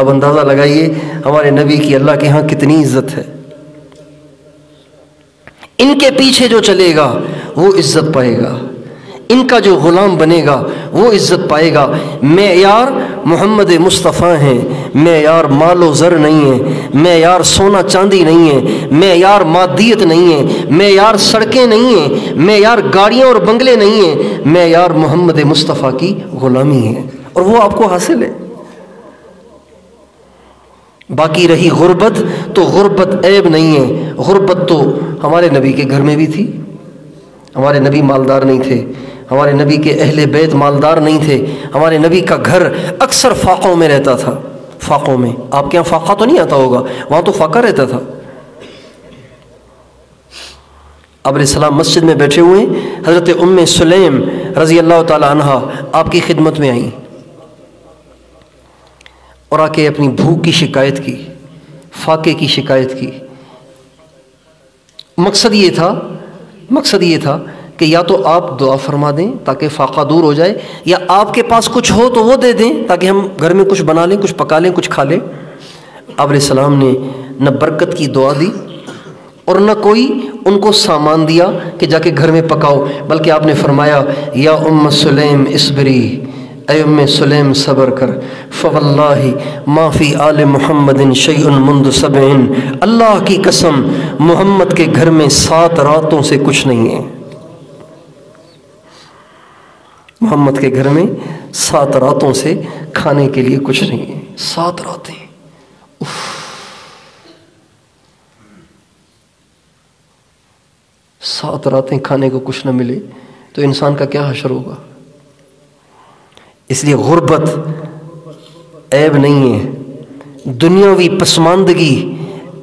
اب اندازہ لگائیے ہمارے نبی کی اللہ کے ہاں کتنی عزت ہے۔ ان کے پیچھے جو چلے گا وہ عزت پائے گا، ان کا جو غلام بنے گا وہ عزت پائے گا۔ معیار محمد مصطفیٰ ہیں، معیار مال و زر نہیں ہے، معیار سونا چاندی نہیں ہے، معیار مادیت نہیں ہے، معیار سڑکیں نہیں ہیں، معیار گاڑیاں اور بنگلے نہیں ہیں، معیار محمد مصطفیٰ کی غلامی ہے، اور وہ آپ کو حاصل ہے۔ باقی رہی غربت، تو غربت عیب نہیں ہے، غربت تو ہمارے نبی کے گھر میں بھی تھی۔ ہمارے نبی مالدار نہیں تھے، ہمارے نبی کے اہل بیت مالدار نہیں تھے، ہمارے نبی کا گھر اکثر فاقوں میں رہتا تھا۔ فاقوں میں، آپ کے یہاں فاقہ تو نہیں آتا ہوگا، وہاں تو فاقہ رہتا تھا۔ آپ علیہ السلام مسجد میں بیٹھے ہوئے، حضرت ام سلیم رضی اللہ تعالی عنہ آپ کی خدمت میں آئیں اور آ کے اپنی بھوک کی شکایت کی، فاقے کی شکایت کی۔ مقصد یہ تھا کہ یا تو آپ دعا فرما دیں تاکہ فاقہ دور ہو جائے، یا آپ کے پاس کچھ ہو تو وہ دے دیں تاکہ ہم گھر میں کچھ بنا لیں، کچھ پکا لیں، کچھ کھا لیں۔ آپ علیہ السلام نے نہ برکت کی دعا دی اور نہ کوئی ان کو سامان دیا کہ جا کے گھر میں پکاؤ، بلکہ آپ نے فرمایا یا ام سلیم اصبری، اے ام سلیم صبر کر، فواللہ ما فی آل محمد شیء منذ 7، اللہ کی قسم محمد کے گھر میں 7 راتوں سے کچھ نہیں ہے۔ محمد کے گھر میں 7 راتوں سے کھانے کے لیے کچھ نہیں ہے۔ 7 راتیں، 7 راتیں کھانے کو کچھ نہ ملے تو انسان کا کیا حشر ہوگا۔ اس لیے غربت عیب نہیں ہے، دنیاوی پسماندگی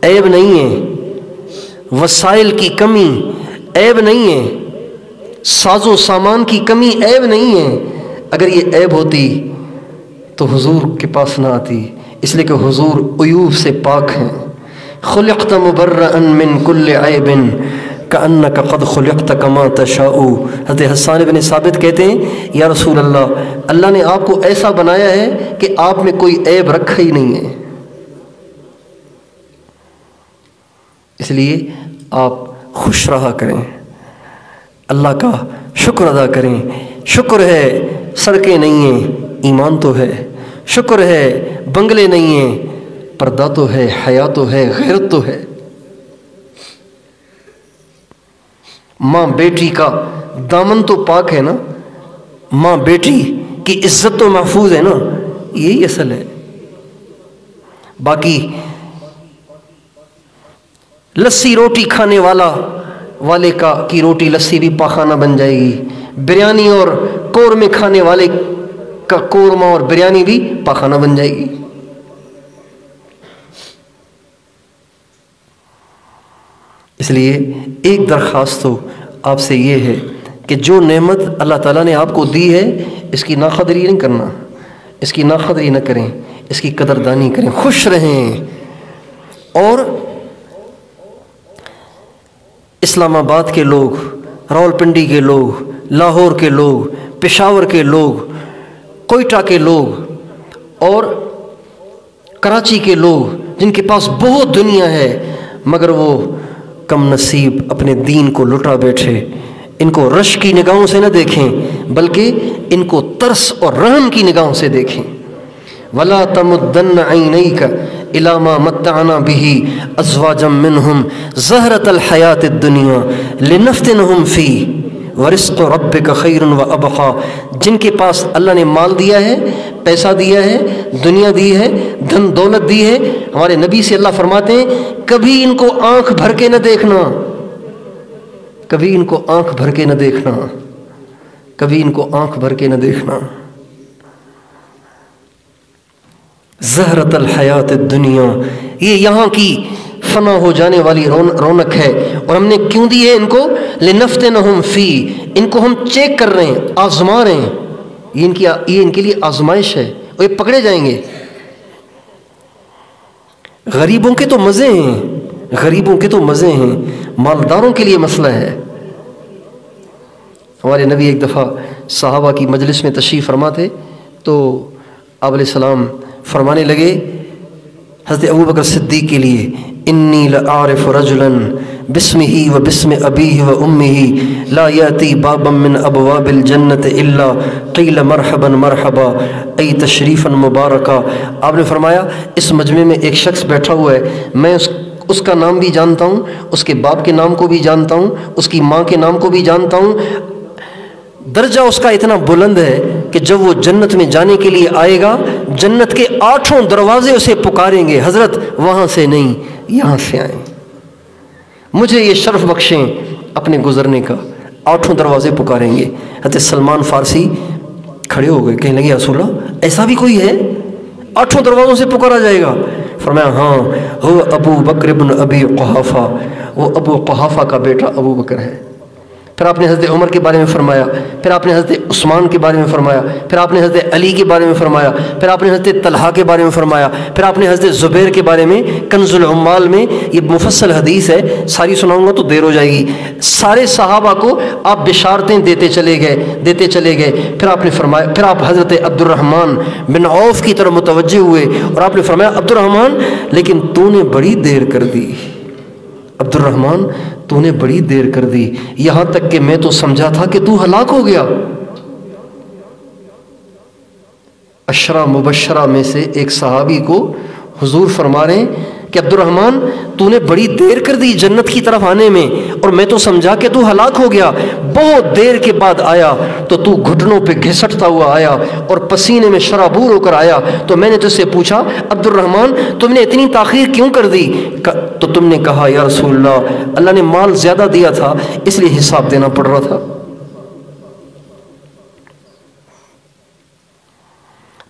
عیب نہیں ہے، وسائل کی کمی عیب نہیں ہے، ساز و سامان کی کمی عیب نہیں ہے۔ اگر یہ عیب ہوتی تو حضور کے پاس نہ آتی، اس لیے کہ حضور عیوب سے پاک ہیں۔ خلقت مبرئا من کل عیب کأنک قد خلقت کما تشاء۔ حضرت حسان بن ثابت کہتے ہیں یا رسول اللہ نے آپ کو ایسا بنایا ہے کہ آپ میں کوئی عیب رکھا ہی نہیں ہے، اس لیے آپ خوش رہا کریں، اللہ کا شکر ادا کریں۔ شکر ہے سڑکیں نہیں ہیں، ایمان تو ہے، شکر ہے بنگلے نہیں ہیں، پردہ تو ہے، حیا تو ہے، غیرت تو ہے۔ ماں بیٹی کا دامن تو پاک ہے نا، ماں بیٹی کی عزت تو محفوظ ہے نا، یہی اصل ہے۔ باقی لسی روٹی کھانے والے کی روٹی لسی بھی پاخانہ بن جائے گی، بریانی اور قورمے کھانے والے کا قورمہ اور بریانی بھی پاخانہ بن جائے گی۔ اس لیے ایک درخواست تو آپ سے یہ ہے کہ جو نعمت اللہ تعالیٰ نے آپ کو دی ہے اس کی ناقدری نہیں کرنا، اس کی ناقدری نہ کریں، اس کی قدردانی کریں، خوش رہیں۔ اور اسلام آباد کے لوگ، راولپنڈی کے لوگ، لاہور کے لوگ، پشاور کے لوگ، کوئٹہ کے لوگ اور کراچی کے لوگ جن کے پاس بہت دنیا ہے مگر وہ کم نصیب اپنے دین کو لٹا بیٹھے، ان کو رش کی نگاہوں سے نہ دیکھیں بلکہ ان کو ترس اور رحم کی نگاہوں سے دیکھیں۔ وَلَا تَمُدَّنَّ عَيْنَيْكَ إِلَىٰ مَا مَتَّعْنَا بِهِ أَزْوَاجًا مِّنْهُمْ زَهْرَةَ الْحَيَاةِ الدُّنْيَا لِنَفْتِنَهُمْ فِيهِ وَرِزْقُ رَبِّكَ خَيْرٌ وَأَبْقَىٰ۔ جن کے پاس اللہ نے مال دیا ہے، پیسہ دیا ہے، دنیا دی ہے، دھن دولت دی ہے، ہمارے نبی سے اللہ فرماتے ہیں کبھی ان کو آنکھ بھر کے نہ دیکھنا، کبھی ان کو آنکھ بھر کے نہ دیکھنا، کبھی ان کو آنکھ بھر کے نہ دیکھنا۔ زہرۃ الحیات الدنیا، یہ یہاں کی فنا ہو جانے والی رونق ہے، اور ہم نے کیوں دی ہے ان کو؟ لنفتنہم فی، ان کو ہم چیک کر رہے ہیں، آزما رہے ہیں، یہ ان کے لیے آزمائش ہے اور یہ پکڑے جائیں گے۔ غریبوں کے تو مزے ہیں، غریبوں کے تو مزے ہیں، مالداروں کے لیے مسئلہ ہے۔ ہمارے نبی ایک دفعہ صحابہ کی مجلس میں تشریف فرما تھے تو آپ علیہ السلام فرمانے لگے حضرت ابوبکر صدیق کے لیے، انی لأعرف رجلا باسمہ و باسم ابیہ و امہ لا یاتی بابا من ابواب الجنت الا قیل مرحبا مرحبا ای تشریفا مبارکا۔ آپ نے فرمایا اس مجمع میں ایک شخص بیٹھا ہوا ہے، میں اس کا نام بھی جانتا ہوں، اس کے باپ کے نام کو بھی جانتا ہوں، اس کی ماں کے نام کو بھی جانتا ہوں، درجہ اس کا اتنا بلند ہے کہ جب وہ جنت میں جانے کے لیے آئے گا جنت کے 8 دروازے اسے پکاریں گے، حضرت وہاں سے نہیں یہاں سے آئیں، مجھے یہ شرف بخشیں اپنے گزرنے کا۔ 8 دروازے پکاریں گے۔ حضرت سلمان فارسی کھڑے ہو گئے، کہنے لگے یا رسول اللہ ایسا بھی کوئی ہے 8 دروازوں سے پکارا جائے گا؟ فرمایا ہاں، ہو ابو بکر بن ابی قحافہ، وہ ابو قحافہ کا بیٹا ابو بکر ہے۔ پھر آپ نے حضرت عمر کے بارے میں فرمایا، پھر آپ نے حضرت عثمان کے بارے میں فرمایا، پھر آپ نے حضرت علی کے بارے میں فرمایا، پھر آپ نے حضرت طلحہ کے بارے میں فرمایا، پھر آپ نے حضرت زبیر کے بارے میں۔ کنز العمال میں یہ مفصل حدیث ہے، ساری سناؤں گا تو دیر ہو جائے گی۔ سارے صحابہ کو آپ بشارتیں دیتے چلے گئے۔ پھر آپ نے فرمایا، پھر آپ حضرت عبد الرحمن بن عوف کی طرف متوجہ ہوئے اور آپ نے فرمایا عبد الرحمن لیکن تو نے بڑی دیر کر دی، عبد الرحمن تو نے بڑی دیر کر دی، یہاں تک کہ میں تو سمجھا تھا کہ تو ہلاک ہو گیا۔ 10 مبشرہ میں سے ایک صحابی کو حضور فرما رہے ہیں کہ عبد الرحمن تو نے بڑی دیر کر دی جنت کی طرف آنے میں، اور میں تو سمجھا کہ تو ہلاک ہو گیا۔ بہت دیر کے بعد آیا تو تو گھٹنوں پہ گھسٹتا ہوا آیا اور پسینے میں شرابور ہو کر آیا، تو میں نے تجھ سے پوچھا عبد الرحمن تم نے اتنی تاخیر کیوں کر دی؟ تو تم نے کہا یا رسول اللہ نے مال زیادہ دیا تھا اس لیے حساب دینا پڑ رہا تھا۔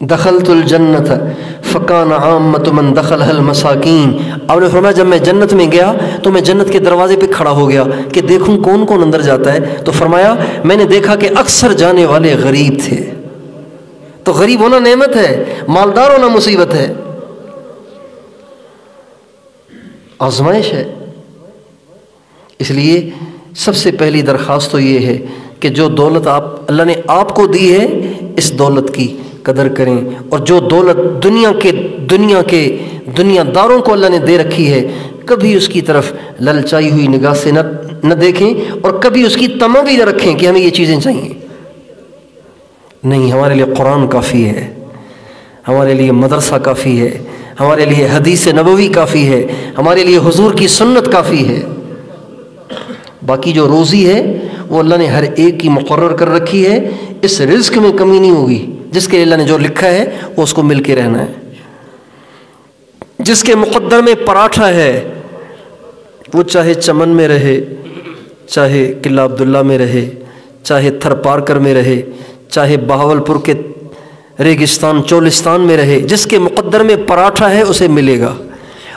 دخلت الجنت فکان عامۃ من دخلها المساکین۔ آپ نے فرمایا جب میں جنت میں گیا تو میں جنت کے دروازے پہ کھڑا ہو گیا کہ دیکھوں کون کون اندر جاتا ہے، تو فرمایا میں نے دیکھا کہ اکثر جانے والے غریب تھے۔ تو غریب ہونا نعمت ہے، مالدار ہونا مصیبت ہے، آزمائش ہے۔ اس لیے سب سے پہلی درخواست تو یہ ہے کہ جو دولت اللہ نے آپ کو دی ہے اس دولت کی قدر کریں، اور جو دولت دنیا داروں کو اللہ نے دے رکھی ہے کبھی اس کی طرف للچائی ہوئی نگاہ سے نہ دیکھیں، اور کبھی اس کی طمع بھی نہ رکھیں کہ ہمیں یہ چیزیں چاہیے۔ نہیں، ہمارے لیے قرآن کافی ہے، ہمارے لیے مدرسہ کافی ہے، ہمارے لیے حدیث نبوی کافی ہے، ہمارے لیے حضور کی سنت کافی ہے۔ باقی جو روزی ہے وہ اللہ نے ہر ایک کی مقرر کر رکھی ہے، اس رزق میں کمی نہیں ہوگی، جس کے اللہ نے جو لکھا ہے وہ اس کو مل کے رہنا ہے۔ جس کے مقدر میں پراٹھا ہے وہ چاہے چمن میں رہے، چاہے قلعہ عبداللہ میں رہے، چاہے تھر پارکر میں رہے، چاہے بہاولپور کے ریگستان چولستان میں رہے، جس کے مقدر میں پراٹھا ہے اسے ملے گا،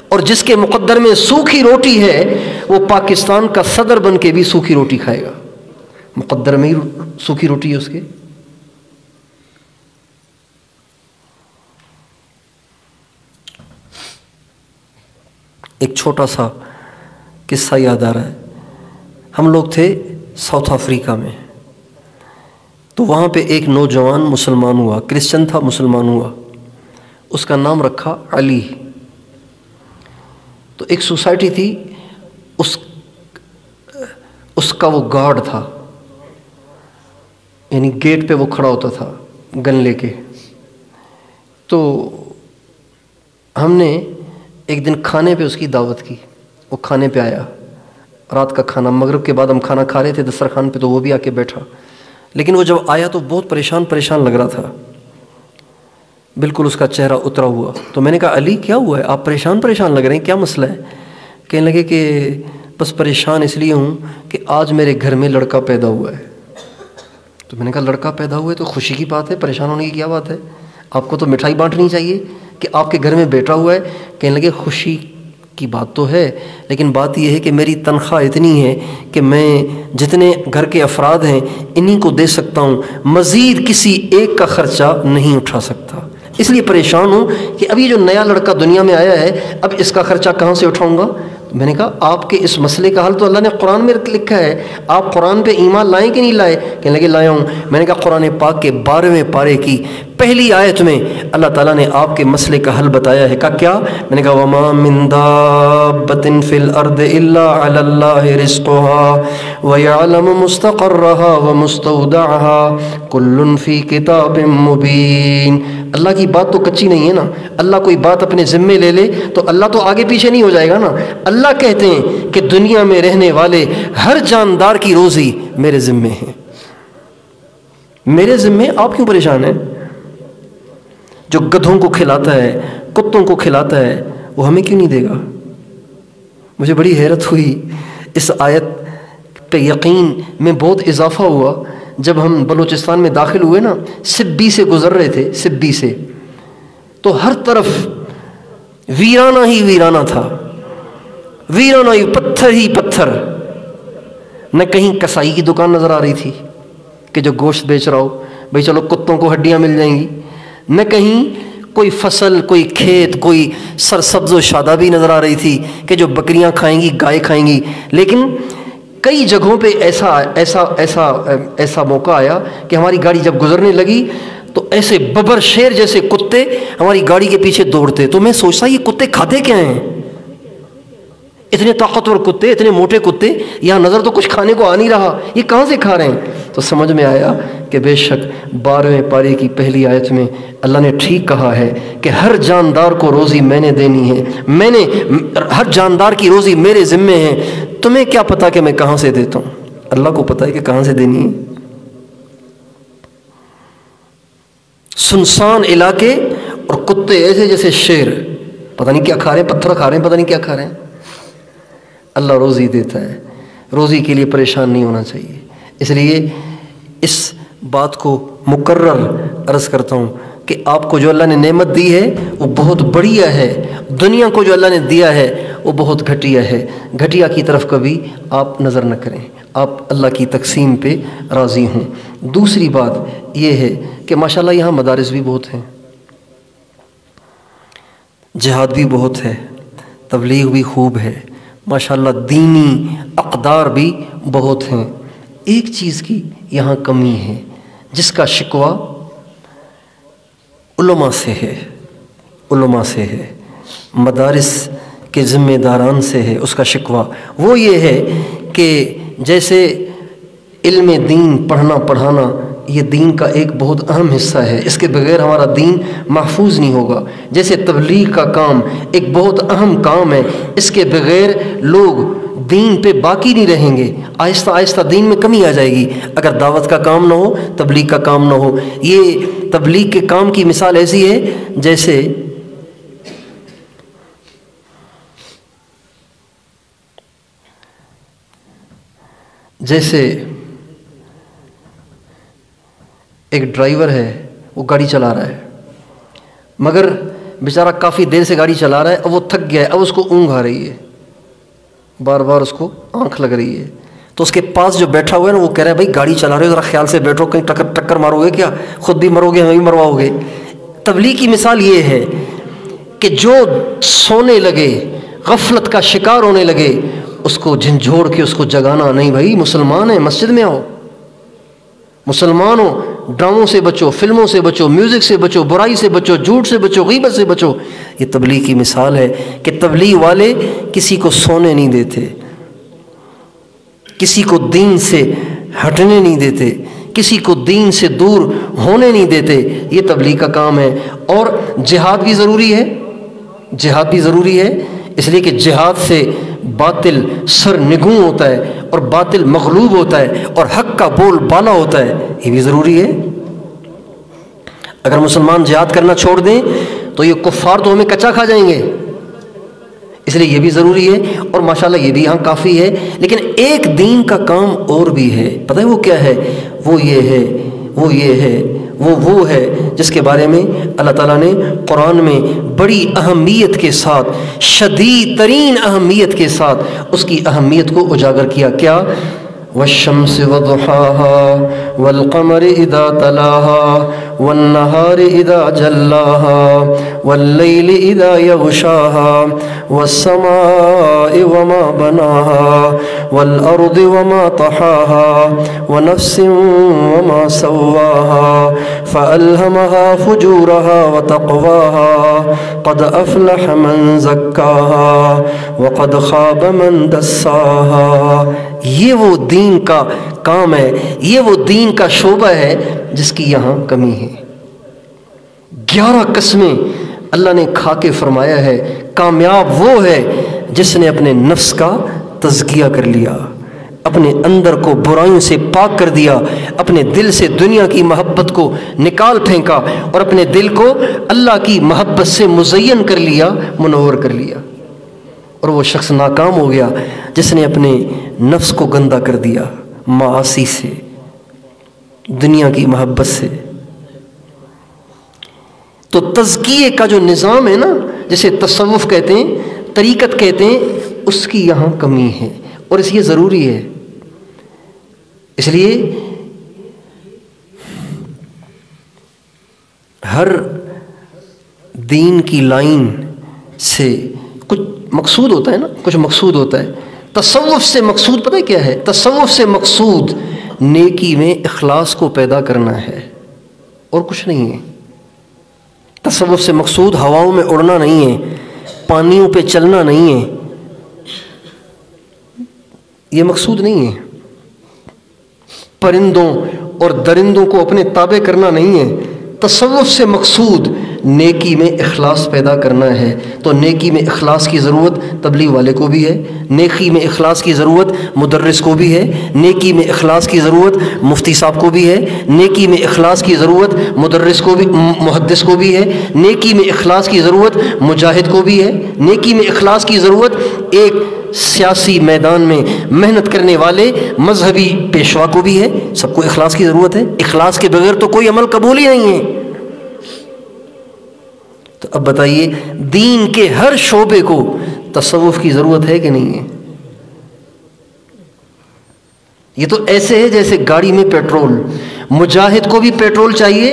اور جس کے مقدر میں سوکھی روٹی ہے وہ پاکستان کا صدر بن کے بھی سوکھی روٹی کھائے گا، مقدر میں ہی سوکھی روٹی ہے اس کے۔ ایک چھوٹا سا قصہ یاد آ رہا ہے، ہم لوگ تھے ساؤتھ افریقہ میں، تو وہاں پہ ایک نوجوان مسلمان ہوا، کرسچن تھا مسلمان ہوا، اس کا نام رکھا علی۔ تو ایک سوسائٹی تھی، اس کا وہ گارڈ تھا، یعنی گیٹ پہ وہ کھڑا ہوتا تھا گن لے کے۔ تو ہم نے ایک دن کھانے پہ اس کی دعوت کی، وہ کھانے پہ آیا، رات کا کھانا، مغرب کے بعد ہم کھانا کھا رہے تھے دسترخوان پہ، تو وہ بھی آ کے بیٹھا، لیکن وہ جب آیا تو بہت پریشان لگ رہا تھا، بالکل اس کا چہرہ اترا ہوا۔ تو میں نے کہا علی کیا ہوا ہے، آپ پریشان لگ رہے ہیں، کیا مسئلہ ہے؟ کہنے لگے کہ بس پریشان اس لیے ہوں کہ آج میرے گھر میں لڑکا پیدا ہوا ہے۔ تو میں نے کہا لڑکا پیدا ہوا ہے تو خوشی کی بات ہے، پریشان ہونے کی کیا بات ہے؟ آپ کو تو مٹھائی بانٹنی چاہیے کہ آپ کے گھر میں بیٹا ہوا ہے۔ کہنے لگے خوشی کی بات تو ہے، لیکن بات یہ ہے کہ میری تنخواہ اتنی ہے کہ میں جتنے گھر کے افراد ہیں انہی کو دے سکتا ہوں، مزید کسی ایک کا خرچہ نہیں اٹھا سکتا، اس لیے پریشان ہوں کہ اب یہ جو نیا لڑکا دنیا میں آیا ہے اب اس کا خرچہ کہاں سے اٹھاؤں گا۔ میں نے کہا آپ کے اس مسئلے کا حل تو اللہ نے قرآن میں لکھا ہے، آپ قرآن پہ ایمان لائیں کہ نہیں لائے؟ کہنے لگے لایا ہوں۔ میں نے کہا قرآن پاک کے 12ویں پارے کی پہلی آیت میں اللہ تعالیٰ نے آپ کے مسئلے کا حل بتایا ہے۔ کہا کیا؟ میں نے کہا وَمَا مِن دَابَّةٍ فِي الْأَرْضِ إِلَّا عَلَى اللَّهِ رِزْقُهَا وَيَعْلَمُ مُسْتَقَرَّهَا وَمُسْتَوْدَعَهَا كُلٌّ فِي كِتَابٍ مُبِينٍ۔ اللہ کی بات تو کچی نہیں ہے نا، اللہ کوئی بات اپنے ذمے لے لے تو اللہ تو آگے پیچھے نہیں ہو جائے گا نا۔ اللہ کہتے ہیں کہ دنیا میں رہنے والے ہر جاندار کی روزی میرے ذمے ہے، میرے ذمے، آپ کیوں پریشان ہیں؟ جو گدھوں کو کھلاتا ہے، کتوں کو کھلاتا ہے، وہ ہمیں کیوں نہیں دے گا؟ مجھے بڑی حیرت ہوئی، اس آیت پہ یقین میں بہت اضافہ ہوا جب ہم بلوچستان میں داخل ہوئے نا، سبی سے گزر رہے تھے، سبی سے، تو ہر طرف ویرانہ ہی ویرانہ تھا، ویرانہ ہی پتھر، نہ کہیں کسائی کی دکان نظر آ رہی تھی کہ جو گوشت بیچ رہا ہو، بھئی چلو کتوں کو ہڈیاں مل جائیں گی، نہ کہیں کوئی فصل، کوئی کھیت، کوئی سرسبز و شادابی نظر آ رہی تھی کہ جو بکریاں کھائیں گی، گائے کھائیں گی۔ لیکن کئی جگہوں پہ ایسا موقع آیا کہ ہماری گاڑی جب گزرنے لگی تو ایسے ببر شیر جیسے کتے ہماری گاڑی کے پیچھے دوڑتے، تو میں سوچتا یہ کتے کھاتے کیا ہیں؟ اتنے طاقتور کتے، اتنے موٹے کتے، یہاں نظر تو کچھ کھانے کو آ نہیں رہا، یہ کہاں سے کھا رہے ہیں؟ تو سمجھ میں آیا کہ بے شک 12ویں پارے کی پہلی آیت میں اللہ نے ٹھیک کہا ہے کہ ہر جاندار کو روزی میں نے دینی ہے، میں نے ہر جاندار کی روزی میرے ذمے ہے، تمہیں کیا پتا کہ میں کہاں سے دیتا ہوں؟ اللہ کو پتا ہے کہ کہاں سے دینی ہے۔ سنسان علاقے اور کتے ایسے جیسے شیر، پتہ نہیں کیا کھا رہے ہیں، پتھر کھا رہے ہیں، پتہ نہیں کیا کھا رہے ہیں۔ اللہ روزی دیتا ہے، روزی کے لیے پریشان نہیں ہونا چاہیے۔ اس لیے اس بات کو مکرر عرض کرتا ہوں کہ آپ کو جو اللہ نے نعمت دی ہے وہ بہت بڑھیا ہے، دنیا کو جو اللہ نے دیا ہے وہ بہت گھٹیا ہے، گھٹیا کی طرف کبھی آپ نظر نہ کریں، آپ اللہ کی تقسیم پہ راضی ہوں۔ دوسری بات یہ ہے کہ ماشاءاللہ یہاں مدارس بھی بہت ہیں، جہاد بھی بہت ہے، تبلیغ بھی خوب ہے، ماشاءاللہ دینی اقدار بھی بہت ہیں۔ ایک چیز کی یہاں کمی ہے جس کا شکوہ علماء سے ہے، علماء سے ہے، مدارس کے ذمہ داران سے ہے اس کا شکوہ۔ وہ یہ ہے کہ جیسے علم دین پڑھانا یہ دین کا ایک بہت اہم حصہ ہے، اس کے بغیر ہمارا دین محفوظ نہیں ہوگا۔ جیسے تبلیغ کا کام ایک بہت اہم کام ہے، اس کے بغیر لوگ دین پہ باقی نہیں رہیں گے، آہستہ آہستہ دین میں کمی آ جائے گی اگر دعوت کا کام نہ ہو، تبلیغ کا کام نہ ہو۔ یہ تبلیغ کے کام کی مثال ایسی ہے جیسے ایک ڈرائیور ہے، وہ گاڑی چلا رہا ہے، مگر بیچارہ کافی دیر سے گاڑی چلا رہا ہے، اب وہ تھک گیا ہے، اب اس کو اونگ آ رہی ہے، بار بار اس کو آنکھ لگ رہی ہے، تو اس کے پاس جو بیٹھا ہوا ہے نا وہ کہہ رہا ہے بھائی گاڑی چلا رہے ہو، ذرا خیال سے بیٹھو، کہیں ٹکر مارو گے کیا، خود بھی مرو گے ہمیں بھی مرواؤ گے۔ تبلیغ کی مثال یہ ہے کہ جو سونے لگے، غفلت کا شکار ہونے لگے، اس کو جھنجھوڑ کے اس کو جگانا نہیں، بھائی مسلمان ہیں، مسجد میں آؤ، مسلمان ہو، ڈراموں سے بچو، فلموں سے بچو، میوزک سے بچو، برائی سے بچو، جھوٹ سے بچو، غیبت سے بچو۔ یہ تبلیغ کی مثال ہے کہ تبلیغ والے کسی کو سونے نہیں دیتے، کسی کو دین سے ہٹنے نہیں دیتے، کسی کو دین سے دور ہونے نہیں دیتے۔ یہ تبلیغ کا کام ہے۔ اور جہاد بھی ضروری ہے، جہاد بھی ضروری ہے، اس لیے کہ جہاد سے باطل سر نگوں ہوتا ہے اور باطل مغلوب ہوتا ہے اور حق کا بول بالا ہوتا ہے، یہ بھی ضروری ہے۔ اگر مسلمان جہاد کرنا چھوڑ دیں تو یہ کفار تو ہمیں کچا کھا جائیں گے، اس لیے یہ بھی ضروری ہے، اور ماشاءاللہ یہ بھی یہاں کافی ہے۔ لیکن ایک دین کا کام اور بھی ہے، پتہ ہے وہ کیا ہے؟ وہ ہے جس کے بارے میں اللہ تعالیٰ نے قرآن میں بڑی اہمیت کے ساتھ، شدید ترین اہمیت کے ساتھ اس کی اہمیت کو اجاگر کیا۔ کیا؟ والشمس وضحاها والقمر اذا تلاها والنهار اذا جلاها والليل اذا يغشاها والسماء وما بناها والارض وما طحاها ونفس وما سواها فألهمها فجورها وتقواها قد افلح من زكاها وقد خاب من دساها۔ یہ وہ دین کا کام ہے، یہ وہ دین کا شعبہ ہے جس کی یہاں کمی ہے۔ 11 قسمیں اللہ نے کھا کے فرمایا ہے کامیاب وہ ہے جس نے اپنے نفس کا تزکیہ کر لیا، اپنے اندر کو برائیوں سے پاک کر دیا، اپنے دل سے دنیا کی محبت کو نکال پھینکا اور اپنے دل کو اللہ کی محبت سے مزین کر لیا، منور کر لیا۔ اور وہ شخص ناکام ہو گیا جس نے اپنے نفس کو گندا کر دیا معاصی سے، دنیا کی محبت سے۔ تو تزکیے کا جو نظام ہے نا، جسے تصوف کہتے ہیں، طریقت کہتے ہیں، اس کی یہاں کمی ہے، اور اس یہ ضروری ہے۔ اس لیے ہر دین کی لائن سے کچھ مقصود ہوتا ہے نا، کچھ مقصود ہوتا ہے۔ تصوف سے مقصود پتہ ہے کیا ہے؟ تصوف سے مقصود نیکی میں اخلاص کو پیدا کرنا ہے، اور کچھ نہیں ہے۔ تصوف سے مقصود ہواؤں میں اڑنا نہیں ہے، پانیوں پہ چلنا نہیں ہے، یہ مقصود نہیں ہے۔ پرندوں اور درندوں کو اپنے تابع کرنا نہیں ہے۔ تصوف سے مقصود نیکی میں اخلاص پیدا کرنا ہے۔ تو نیکی میں اخلاص کی ضرورت تبلیغ والے کو بھی ہے، نیکی میں اخلاص کی ضرورت مدرس کو بھی ہے، نیکی میں اخلاص کی ضرورت مفتی صاحب کو بھی ہے، نیکی میں اخلاص کی ضرورت مدرس کو بھی، محدث کو بھی ہے، نیکی میں اخلاص کی ضرورت مجاہد کو بھی ہے، نیکی میں اخلاص کی ضرورت ایک سیاسی میدان میں محنت کرنے والے مذہبی پیشوا کو بھی ہے۔ سب کو اخلاص کی ضرورت ہے، اخلاص کے بغیر تو کوئی عمل قبول ہی نہیں ہے۔ تو اب بتائیے دین کے ہر شعبے کو تصوف کی ضرورت ہے کہ نہیں ہے؟ یہ تو ایسے ہے جیسے گاڑی میں پیٹرول، مجاہد کو بھی پیٹرول چاہیے،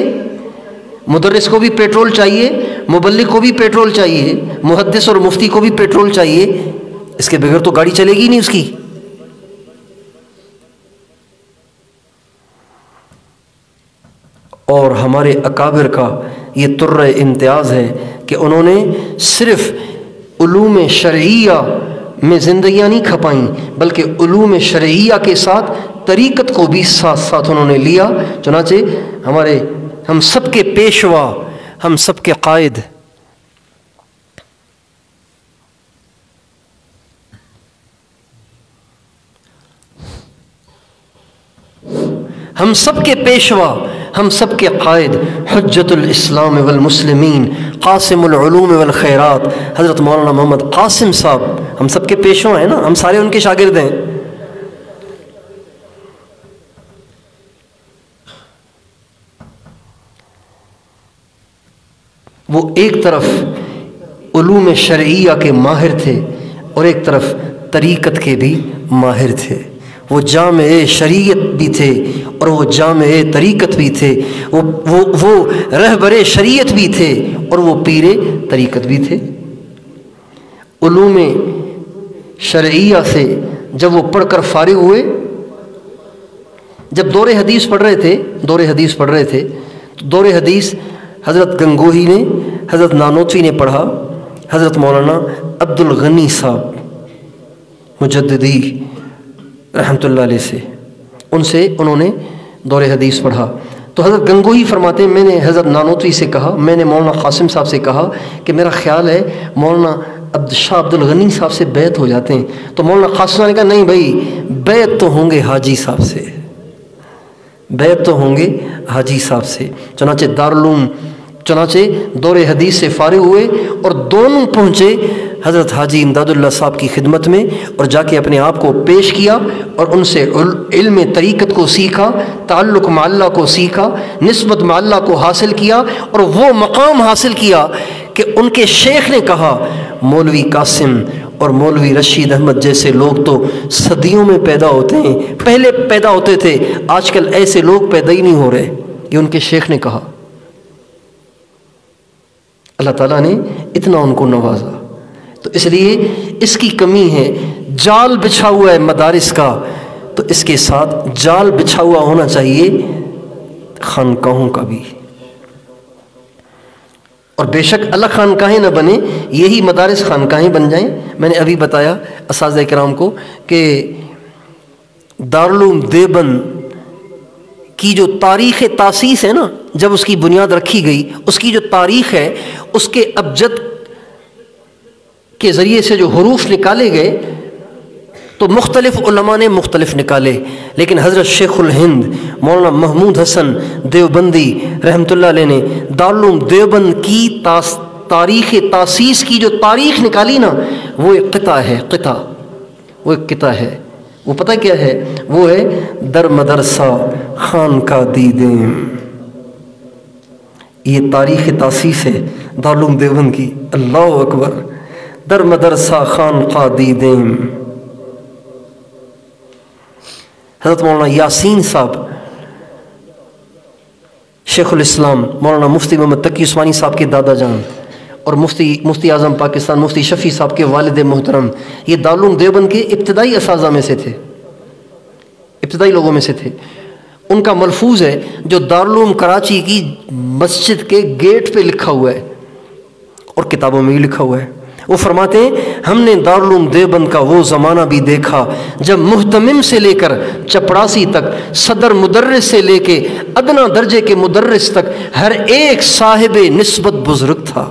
مدرس کو بھی پیٹرول چاہیے، مبلغ کو بھی پیٹرول چاہیے، محدث اور مفتی کو بھی پیٹرول چاہیے، اس کے بغیر تو گاڑی چلے گی نہیں اس کی۔ اور ہمارے اکابر کا یہ طر امتیاز ہے کہ انہوں نے صرف علوم شرعیہ میں زندگیاں نہیں کھپائیں، بلکہ علوم شرعیہ کے ساتھ طریقت کو بھی ساتھ ساتھ انہوں نے لیا۔ چنانچہ ہم سب کے پیشوا، ہم سب کے قائد ہم سب کے پیشوا، ہم سب کے قائد، حجت الاسلام والمسلمین، قاسم العلوم والخیرات، حضرت مولانا محمد قاسم صاحب ہم سب کے پیشوا ہیں نا، ہم سارے ان کے شاگرد ہیں۔ وہ ایک طرف علوم شرعیہ کے ماہر تھے اور ایک طرف طریقت کے بھی ماہر تھے۔ وہ جامع شریعت بھی تھے اور وہ جامع طریقت بھی تھے، وہ رہبر شریعت بھی تھے اور وہ پیر طریقت بھی تھے۔ علوم شرعیہ سے جب وہ پڑھ کر فارغ ہوئے، جب دور حدیث پڑھ رہے تھے تو دور حدیث حضرت گنگوہی نے، حضرت نانوتوی نے پڑھا، حضرت مولانا عبد الغنی صاحب مجددی رحمۃ اللہ علیہ سے انہوں نے دور حدیث پڑھا۔ تو حضرت گنگوہی فرماتے ہیں میں نے حضرت نانوتوی سے کہا، میں نے مولانا قاسم صاحب سے کہا کہ میرا خیال ہے مولانا شاہ عبد الغنی صاحب سے بیعت ہو جاتے ہیں۔ تو مولانا قاسم صاحب نے کہا نہیں بھائی، بیعت تو ہوں گے حاجی صاحب سے، بیعت تو ہوں گے حاجی صاحب سے۔ چنانچہ دور حدیث سے فارغ ہوئے اور دونوں پہنچے حضرت حاجی امداد اللہ صاحب کی خدمت میں اور جا کے اپنے آپ کو پیش کیا اور ان سے علم طریقت کو سیکھا، تعلق مع اللہ کو سیکھا، نسبت مع اللہ کو حاصل کیا اور وہ مقام حاصل کیا کہ ان کے شیخ نے کہا مولوی قاسم اور مولوی رشید احمد جیسے لوگ تو صدیوں میں پیدا ہوتے ہیں، پہلے پیدا ہوتے تھے، آج کل ایسے لوگ پیدا ہی نہیں ہو رہے۔ یہ ان کے شیخ نے کہا۔ اللہ تعالیٰ نے اتنا ان کو نوازا، تو اس لیے اس کی کمی ہے۔ جال بچھا ہوا ہے مدارس کا، تو اس کے ساتھ جال بچھا ہوا ہونا چاہیے خانقاہوں کا بھی، اور بے شک الگ خانقاہیں نہ بنے، یہی مدارس خانقاہیں بن جائیں۔ میں نے ابھی بتایا اساتذہ کرام کو کہ دارالعلوم دیوبند کی جو تاریخ تاسیس ہے نا، جب اس کی بنیاد رکھی گئی، اس کی جو تاریخ ہے، اس کے ابجد کے ذریعے سے جو حروف نکالے گئے تو مختلف علماء نے مختلف نکالے، لیکن حضرت شیخ الہند مولانا محمود حسن دیوبندی رحمۃ اللہ علیہ نے دارالعلوم دیوبند کی تاریخ تاسیس کی جو تاریخ نکالی نا، وہ ایک قطعہ ہے، وہ ایک قطعہ ہے۔ وہ پتہ کیا ہے؟ وہ ہے در مدرسہ خان کا دیدیم۔ یہ تاریخ تاسیس ہے دارالعلوم دیوبند کی، اللہ اکبر، در مدرسہ خان کا دیدیم۔ حضرت مولانا یاسین صاحب شیخ الاسلام مولانا مفتی محمد تقی عثمانی صاحب کے دادا جان اور مفتی اعظم پاکستان مفتی شفیع صاحب کے والد محترم، یہ دارالعلوم دیوبند کے ابتدائی اساتذہ میں سے تھے، ابتدائی لوگوں میں سے تھے۔ ان کا ملفوظ ہے جو دارالعلوم کراچی کی مسجد کے گیٹ پہ لکھا ہوا ہے اور کتابوں میں بھی لکھا ہوا ہے۔ وہ فرماتے ہیں ہم نے دارالعلوم دیوبند کا وہ زمانہ بھی دیکھا جب محتمم سے لے کر چپڑاسی تک، صدر مدرس سے لے کے ادنا درجے کے مدرس تک ہر ایک صاحب نسبت بزرگ تھا،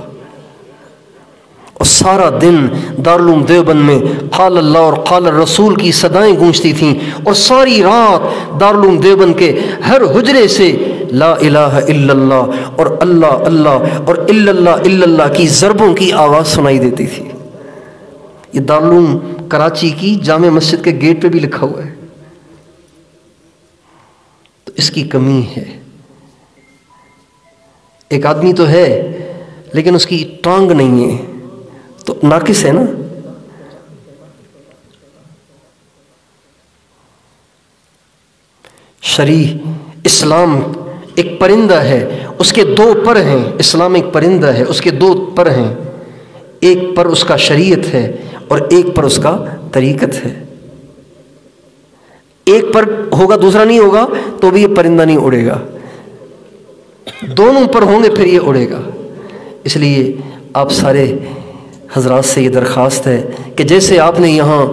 اور سارا دن دارالعلوم دیوبند میں قال اللہ اور قال الرسول کی صدائیں گونجتی تھیں، اور ساری رات دارالعلوم دیوبند کے ہر حجرے سے لا الہ الا اللہ اور اللہ اللہ اور الا اللہ کی ضربوں کی آواز سنائی دیتی تھی۔ یہ دارالعلوم کراچی کی جامع مسجد کے گیٹ پہ بھی لکھا ہوا ہے۔ تو اس کی کمی ہے، ایک آدمی تو ہے لیکن اس کی ٹانگ نہیں ہے، تو ناقص ہے نا۔ شریع اسلام ایک پرندہ ہے، اس کے دو پر ہیں۔ اسلام ایک پرندہ ہے، اس کے دو پر ہیں، ایک پر اس کا شریعت ہے اور ایک پر اس کا طریقت ہے۔ ایک پر ہوگا دوسرا نہیں ہوگا تو بھی یہ پرندہ نہیں اڑے گا، دونوں پر ہوں گے پھر یہ اڑے گا۔ اس لیے آپ سارے حضرات سے یہ درخواست ہے کہ جیسے آپ نے یہاں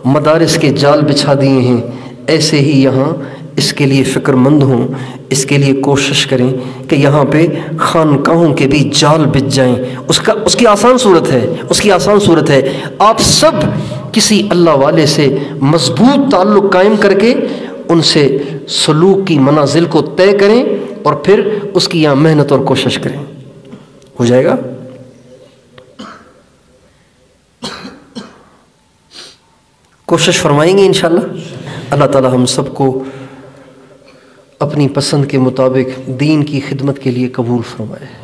مدارس کے جال بچھا دیے ہیں، ایسے ہی یہاں اس کے لیے فکر مند ہوں، اس کے لیے کوشش کریں کہ یہاں پہ خانقاہوں کے بھی جال بچھ جائیں۔ اس کی آسان صورت ہے آپ سب کسی اللہ والے سے مضبوط تعلق قائم کر کے ان سے سلوک کی منازل کو طے کریں اور پھر اس کی یہاں محنت اور کوشش کریں. ہو جائے گا؟ کوشش فرمائیں گے انشاءاللہ. اللہ تعالی ہم سب کو اپنی پسند کے مطابق دین کی خدمت کے لیے قبول فرمائے.